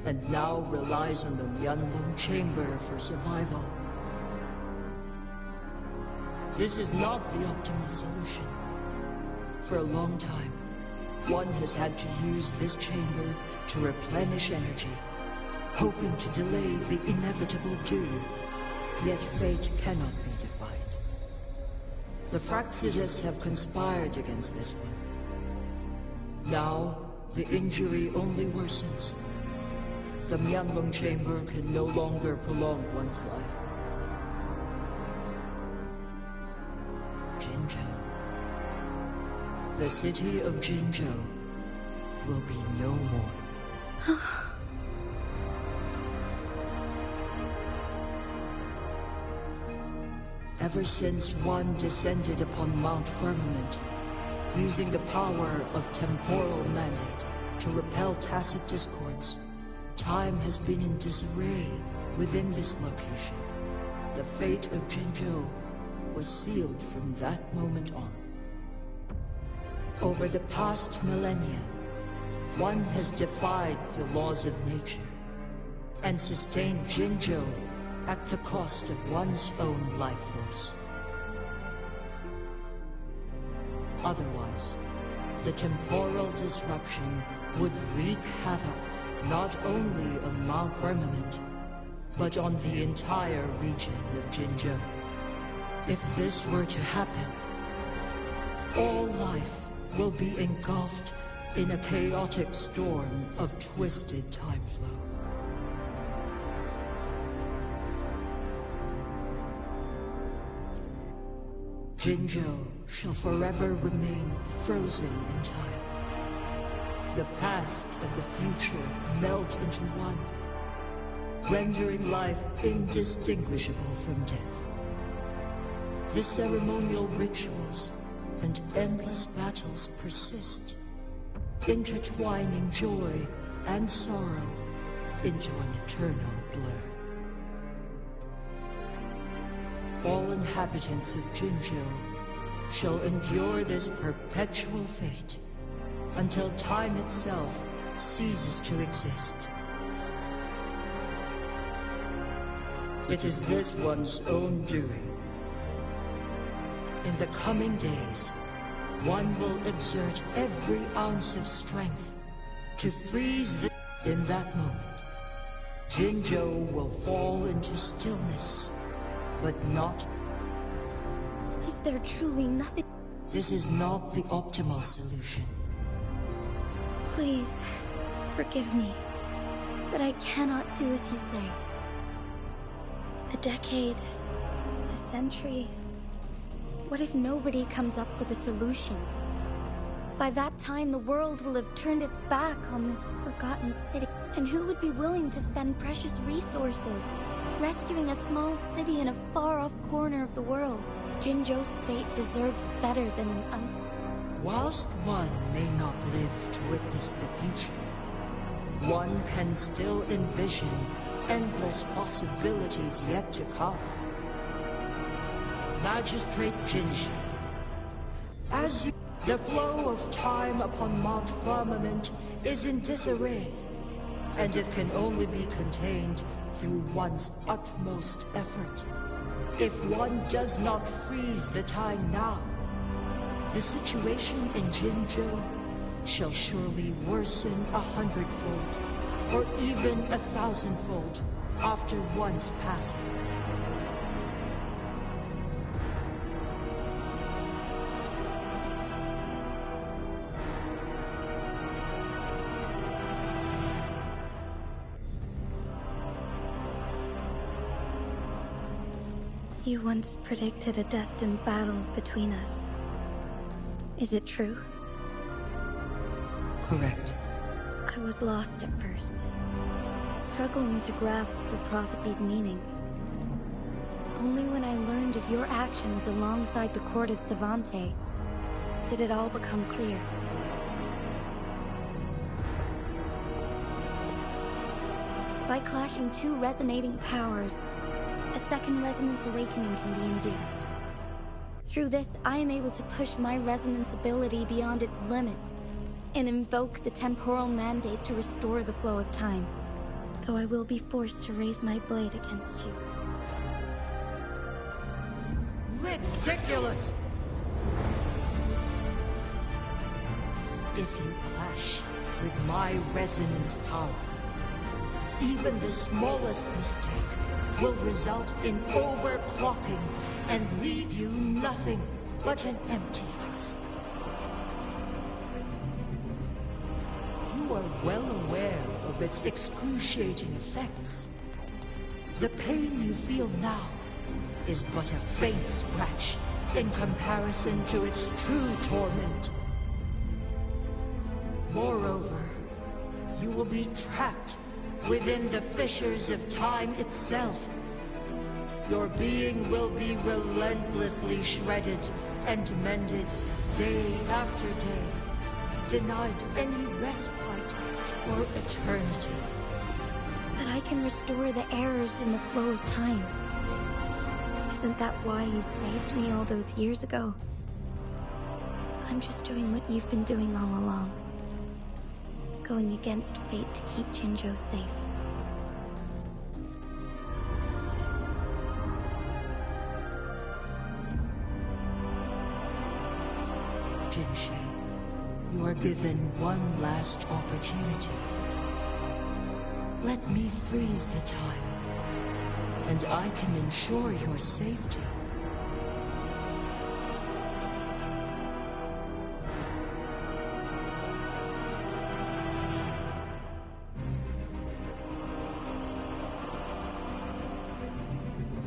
and now relies on the Wuthering chamber for survival. This is not the optimal solution. For a long time, one has had to use this chamber to replenish energy, hoping to delay the inevitable doom. Yet fate cannot be defied. The Fraxitus have conspired against this one. Now, the injury only worsens. The Wuthering chamber can no longer prolong one's life. Jinzhou. The city of Jinzhou will be no more. Ever since one descended upon Mount Firmament, using the power of temporal mandate to repel tacit discords, time has been in disarray within this location. The fate of Jinzhou was sealed from that moment on. Over the past millennia, one has defied the laws of nature and sustained Jinzhou at the cost of one's own life force. Otherwise, the temporal disruption would wreak havoc not only on Mount Firmament, but on the entire region of Jinzhou. If this were to happen, all life will be engulfed in a chaotic storm of twisted time flow. Jinzhou shall forever remain frozen in time. The past and the future melt into one, rendering life indistinguishable from death. The ceremonial rituals and endless battles persist, intertwining joy and sorrow into an eternal blur. All inhabitants of Jinzhou shall endure this perpetual fate until time itself ceases to exist. It is this one's own doing. In the coming days, one will exert every ounce of strength to freeze the... In that moment, Jinzhou will fall into stillness, but not... Is there truly nothing? This is not the optimal solution. Please, forgive me, but I cannot do as you say. A decade, a century. What if nobody comes up with a solution? By that time, the world will have turned its back on this forgotten city. And who would be willing to spend precious resources rescuing a small city in a far-off corner of the world? Jinzhou's fate deserves better than an Whilst one may not live to witness the future, one can still envision endless possibilities yet to come. Magistrate Jinzhou, as you... The flow of time upon Mount Firmament is in disarray, and it can only be contained through one's utmost effort. If one does not freeze the time now, the situation in Jinzhou shall surely worsen 100-fold, or even 1,000-fold, after one's passing. You once predicted a destined battle between us. Is it true? Correct. I was lost at first, struggling to grasp the prophecy's meaning. Only when I learned of your actions alongside the court of Savante did it all become clear. By clashing two resonating powers, a second resonance awakening can be induced. Through this, I am able to push my resonance ability beyond its limits and invoke the temporal mandate to restore the flow of time, though I will be forced to raise my blade against you. Ridiculous! If you clash with my resonance power, even the smallest mistake will result in overclocking and leave you nothing but an empty husk. You are well aware of its excruciating effects. The pain you feel now is but a faint scratch in comparison to its true torment. Moreover, you will be trapped within the fissures of time itself. Your being will be relentlessly shredded and mended day after day, denied any respite for eternity. But I can restore the errors in the flow of time. Isn't that why you saved me all those years ago? I'm just doing what you've been doing all along. Going against fate to keep Jinzhou safe. Jinzhou, you are given one last opportunity. Let me freeze the time, and I can ensure your safety.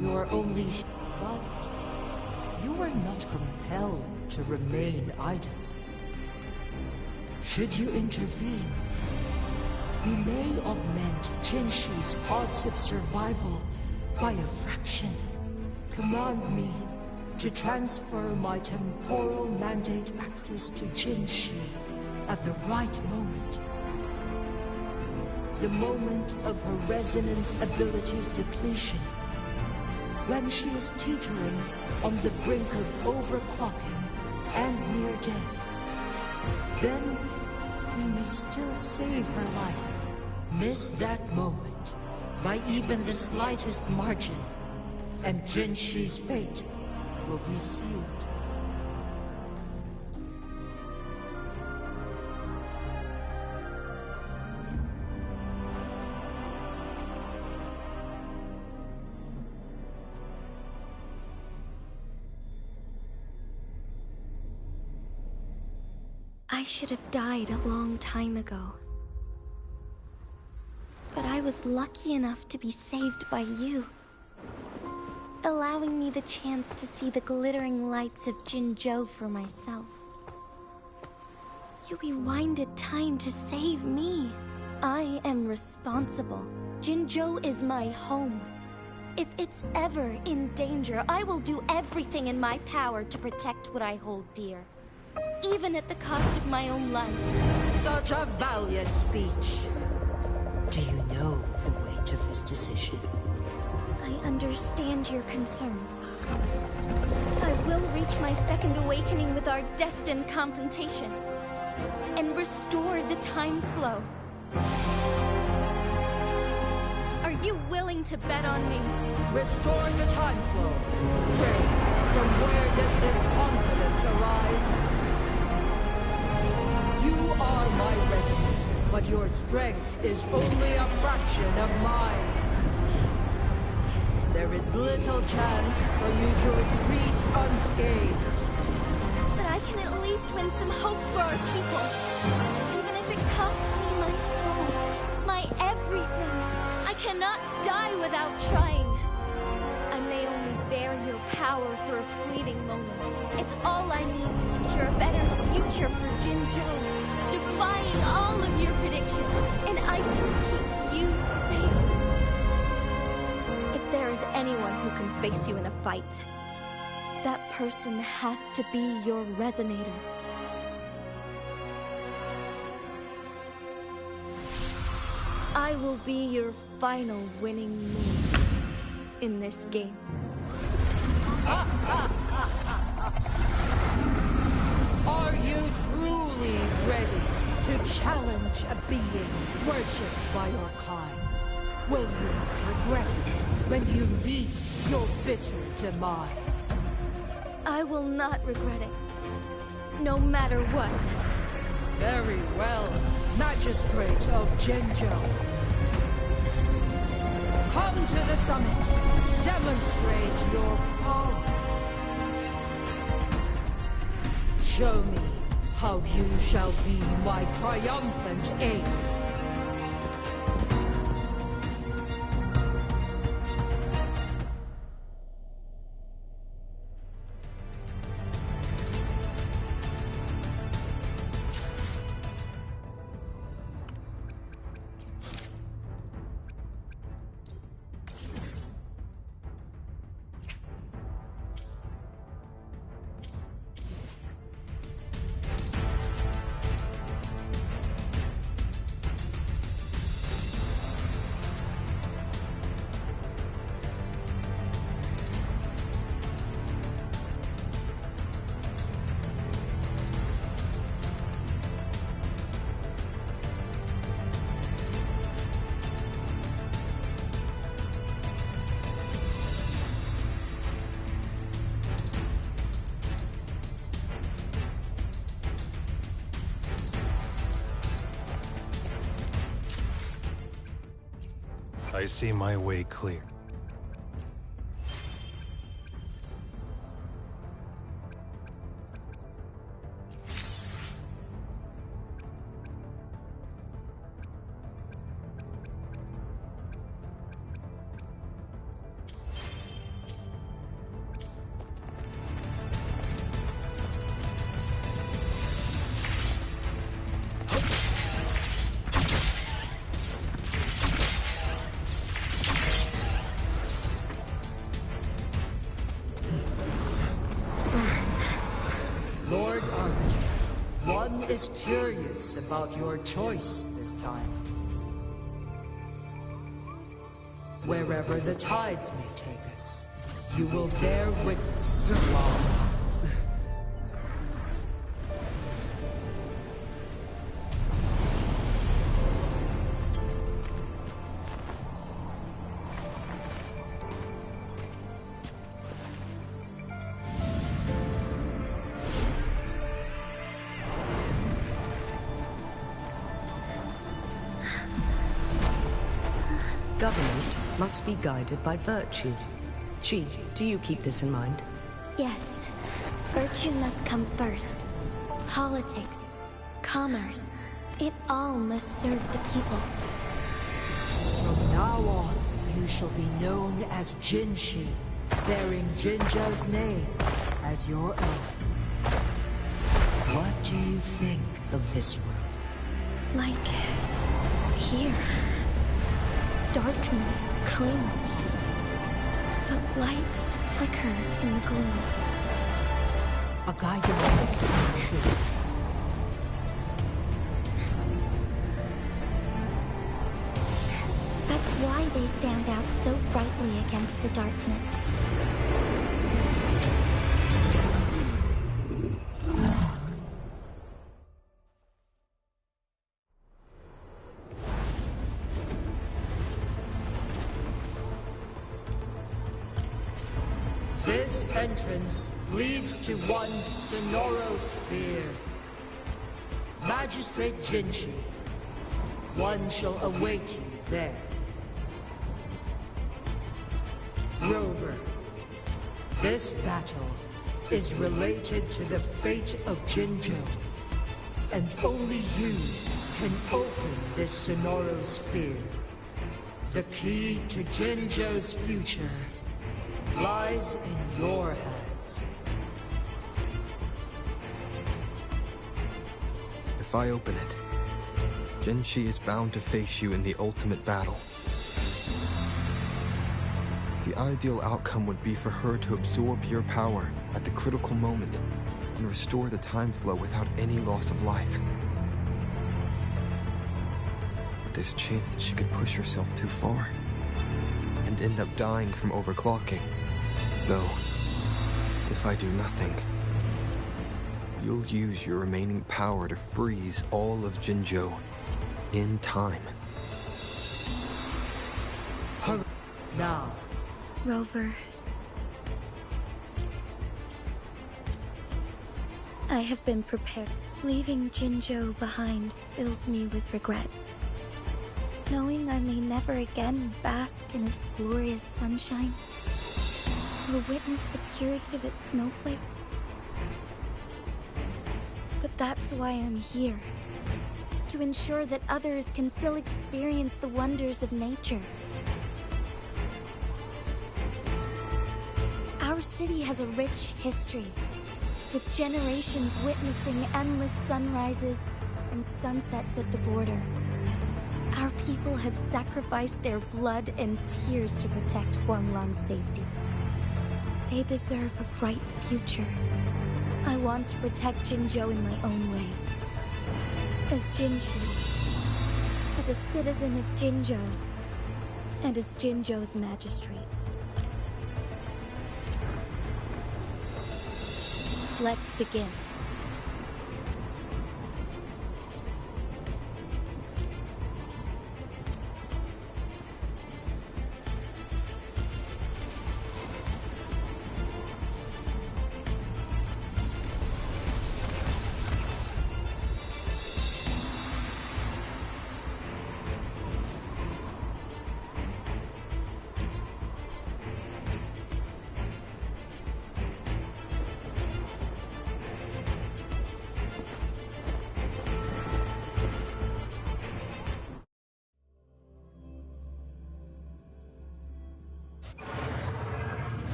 You are only... but you are not compelled to remain idle. Should you intervene, you may augment Jinzhi's odds of survival by a fraction. Command me to transfer my temporal mandate access to Jinzhi at the right moment. The moment of her resonance ability's depletion, when she is teetering on the brink of overclocking and near death. Then we may still save her life. Miss that moment by even the slightest margin, and Jinzhi's fate will be sealed. I should have died a long time ago. But I was lucky enough to be saved by you, allowing me the chance to see the glittering lights of Jinzhou for myself. You rewinded time to save me. I am responsible. Jinzhou is my home. If it's ever in danger, I will do everything in my power to protect what I hold dear, even at the cost of my own life. Such a valiant speech. Do you know the weight of this decision? I understand your concerns. I will reach my second awakening with our destined confrontation and restore the time flow. Are you willing to bet on me? Restore the time flow. From where does this confidence arise? You are my resident, but your strength is only a fraction of mine. There is little chance for you to retreat unscathed. But I can at least win some hope for our people. Even if it costs me my soul, my everything. I cannot die without trying. I may only bear your power for a fleeting moment. It's all I need to secure a better future for Jinzhou, defying all of your predictions, and I can keep you safe. If there is anyone who can face you in a fight, that person has to be your resonator. I will be your final winning move in this game. Are you truly ready to challenge a being worshipped by your kind? Will you regret it when you meet your bitter demise? I will not regret it, no matter what. Very well, Magistrate of Jinzhou. Come to the summit. Demonstrate your prowess. Show me how you shall be my triumphant ace. I see my way clear. Is curious about your choice this time. Wherever the tides may take us, you will bear witness to our mind. Government must be guided by virtue. She, do you keep this in mind? Yes. Virtue must come first. Politics. commerce. It all must serve the people. From now on, you shall be known as Jinshi, bearing Jinjo's name as your own. What do you think of this world? Like here. Darkness clings, but lights flicker in the gloom. A guiding light in the city. That's why they stand out so brightly against the darkness. This entrance leads to one Sonoro Sphere. Magistrate Jinshi, one shall await you there. Rover, this battle is related to the fate of Jinjo, and only you can open this Sonoro Sphere. The key to Jinjo's future lies in your hands. If I open it, Jinshi is bound to face you in the ultimate battle. The ideal outcome would be for her to absorb your power at the critical moment and restore the time flow without any loss of life. But there's a chance that she could push herself too far and end up dying from overclocking. Though, if I do nothing, you'll use your remaining power to freeze all of Jinjo in time. Hurry now. Rover, I have been prepared. Leaving Jinjo behind fills me with regret. Knowing I may never again bask in its glorious sunshine, or witness the purity of its snowflakes. But that's why I'm here. To ensure that others can still experience the wonders of nature. Our city has a rich history, with generations witnessing endless sunrises and sunsets at the border. Our people have sacrificed their blood and tears to protect Huanglang's safety. They deserve a bright future. I want to protect Jinjo in my own way. As Jinshi, as a citizen of Jinjo, and as Jinjo's magistrate. Let's begin.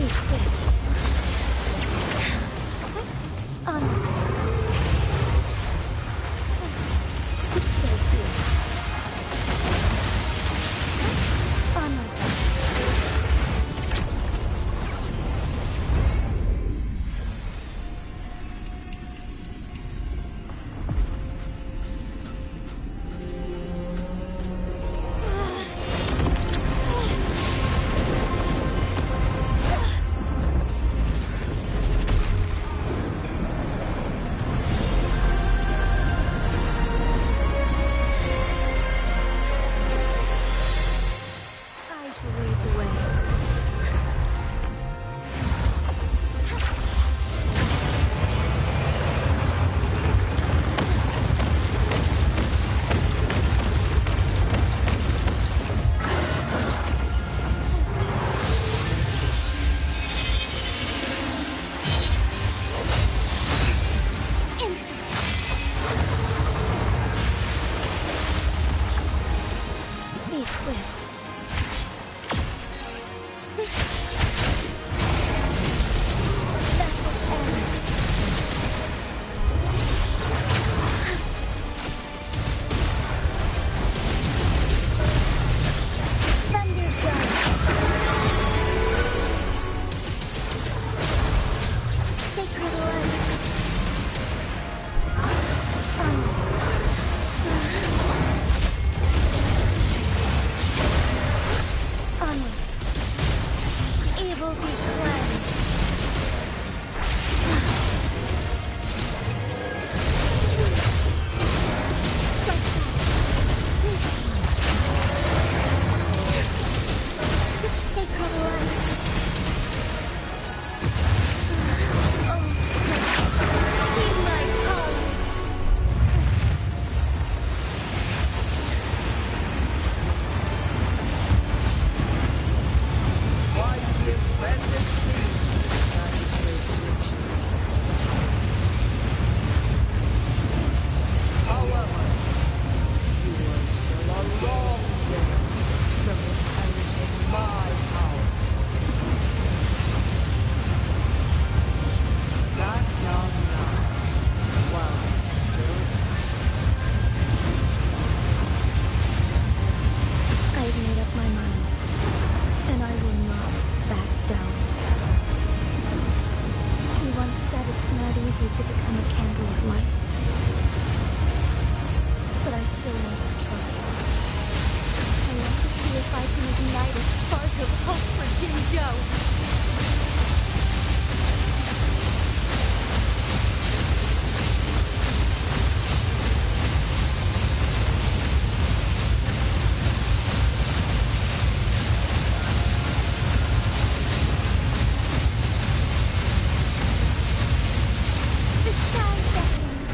Be swift. Onwards. Stay here. Onwards. Be swift. That will end. Thunder gun. Sacred light. Onwards. Evil be cleansed. Strike back. Sacred light. Oh, smoke. Heed my call. By the impressive trees that is their prediction. However, you are still a long way from inheriting my power. Back down now, while it's still I've made up my mind, and I will not back down. You once said it's not easy to become a candle of light. But I still want to try. I want to see if I can ignite a spark of hope for Jinzhou. The sky beckons.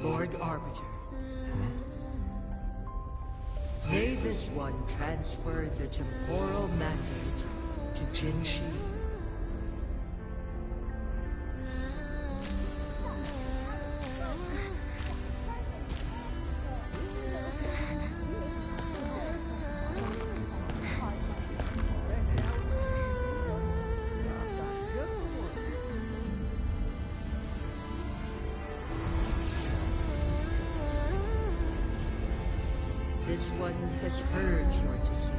Lord Arbiter. May this one transfer the temporal mandate to Jinshi. This one has heard your decision.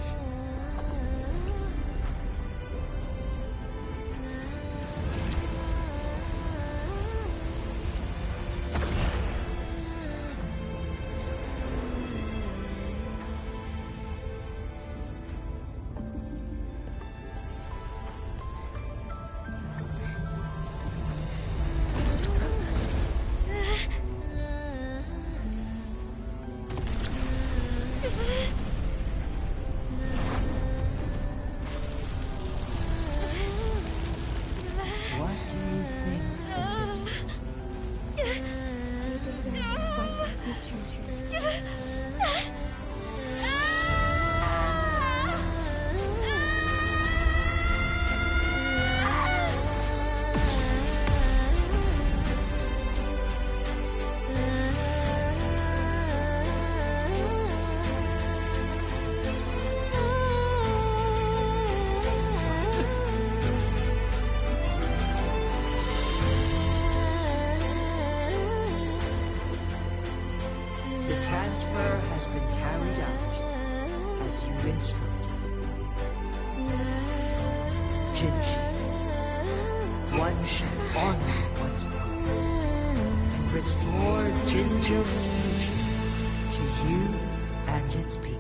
transfer has been carried out as you instructed. Jinji, one shall honor one's promise and restore Jinjo's future to you and its people.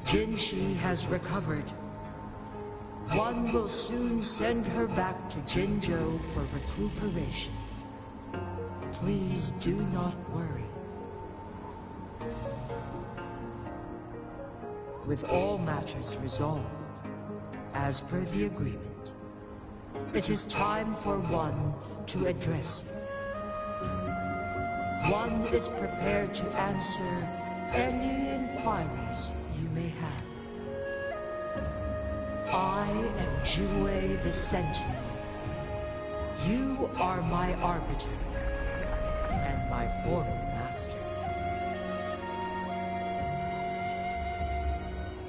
Jinshi has recovered. One will soon send her back to Jinjo for recuperation. Please do not worry. With all matters resolved, as per the agreement, it is time for one to address you. One is prepared to answer any inquiries you may have. I am Jue the Sentinel. You are my arbiter and my former master.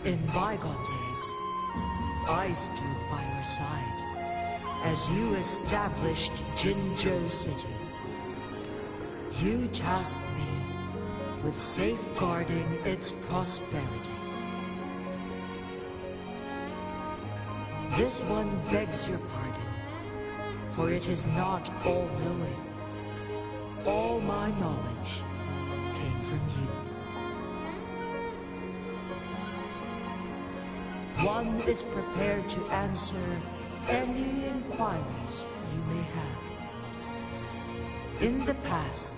In bygone days, I stood by your side as you established Jinjo City. You tasked me with safeguarding its prosperity. This one begs your pardon, for it is not all-knowing. All my knowledge came from you. One is prepared to answer any inquiries you may have. In the past,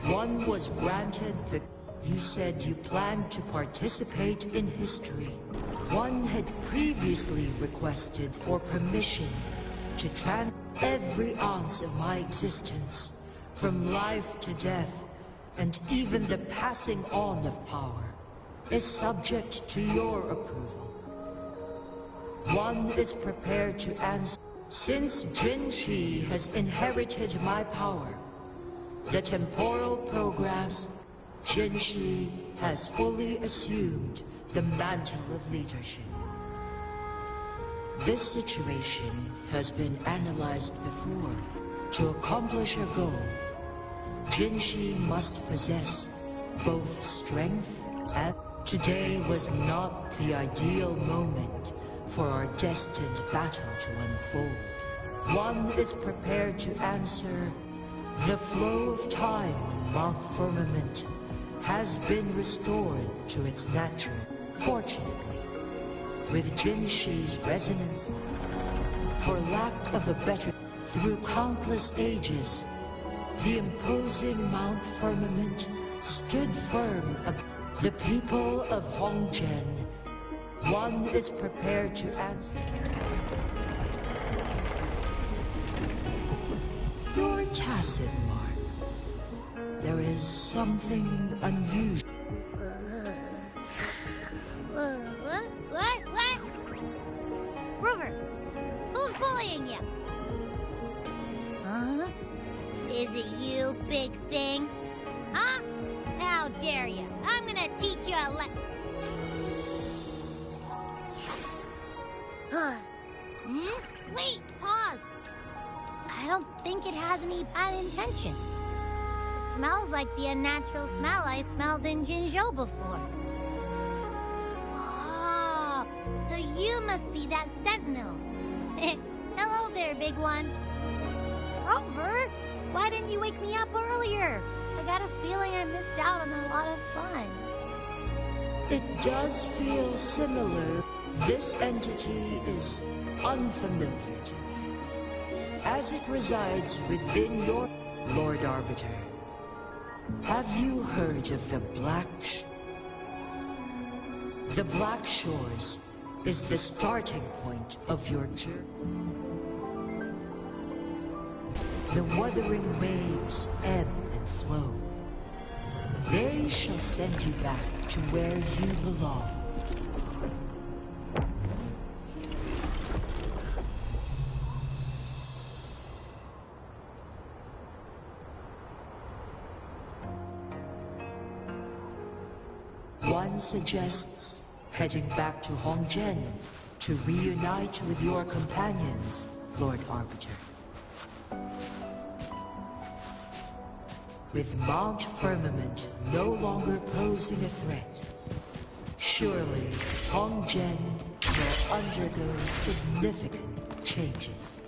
one was granted the... You said you planned to participate in history. One had previously requested for permission to transfer every ounce of my existence, from life to death, and even the passing on of power, is subject to your approval. One is prepared to answer. Since Jinshi has inherited my power, the temporal programs, Jinshi has fully assumed the mantle of leadership. This situation has been analyzed before. To accomplish a goal, Jinshi must possess both strength and... Today was not the ideal moment for our destined battle to unfold. One is prepared to answer the flow of time when Mount Firmament has been restored to its natural. Fortunately, with Jinshi's resonance, for lack of a better, through countless ages, the imposing Mount Firmament stood firm. The people of Honggen, one is prepared to answer. You're tacit, Mark. There is something unusual. What? Rover, who's bullying you? Huh? Is it you, big thing? Huh? How dare you? I'm gonna teach you a Wait, pause. I don't think it has any bad intentions. It smells like the unnatural smell I smelled in Jinzhou before. Oh, so you must be that sentinel. Hello there, big one. Rover, why didn't you wake me up earlier? I got a feeling I missed out on a lot of fun. It does feel similar. This entity is unfamiliar to me. as it resides within your... Lord Arbiter, have you heard of the The Black Shores is the starting point of your journey. The wuthering waves ebb and flow. They shall send you back to where you belong. One suggests heading back to Hongzhen to reunite with your companions, Lord Arbiter. With Mount Firmament no longer posing a threat, surely Hongzhen will undergo significant changes.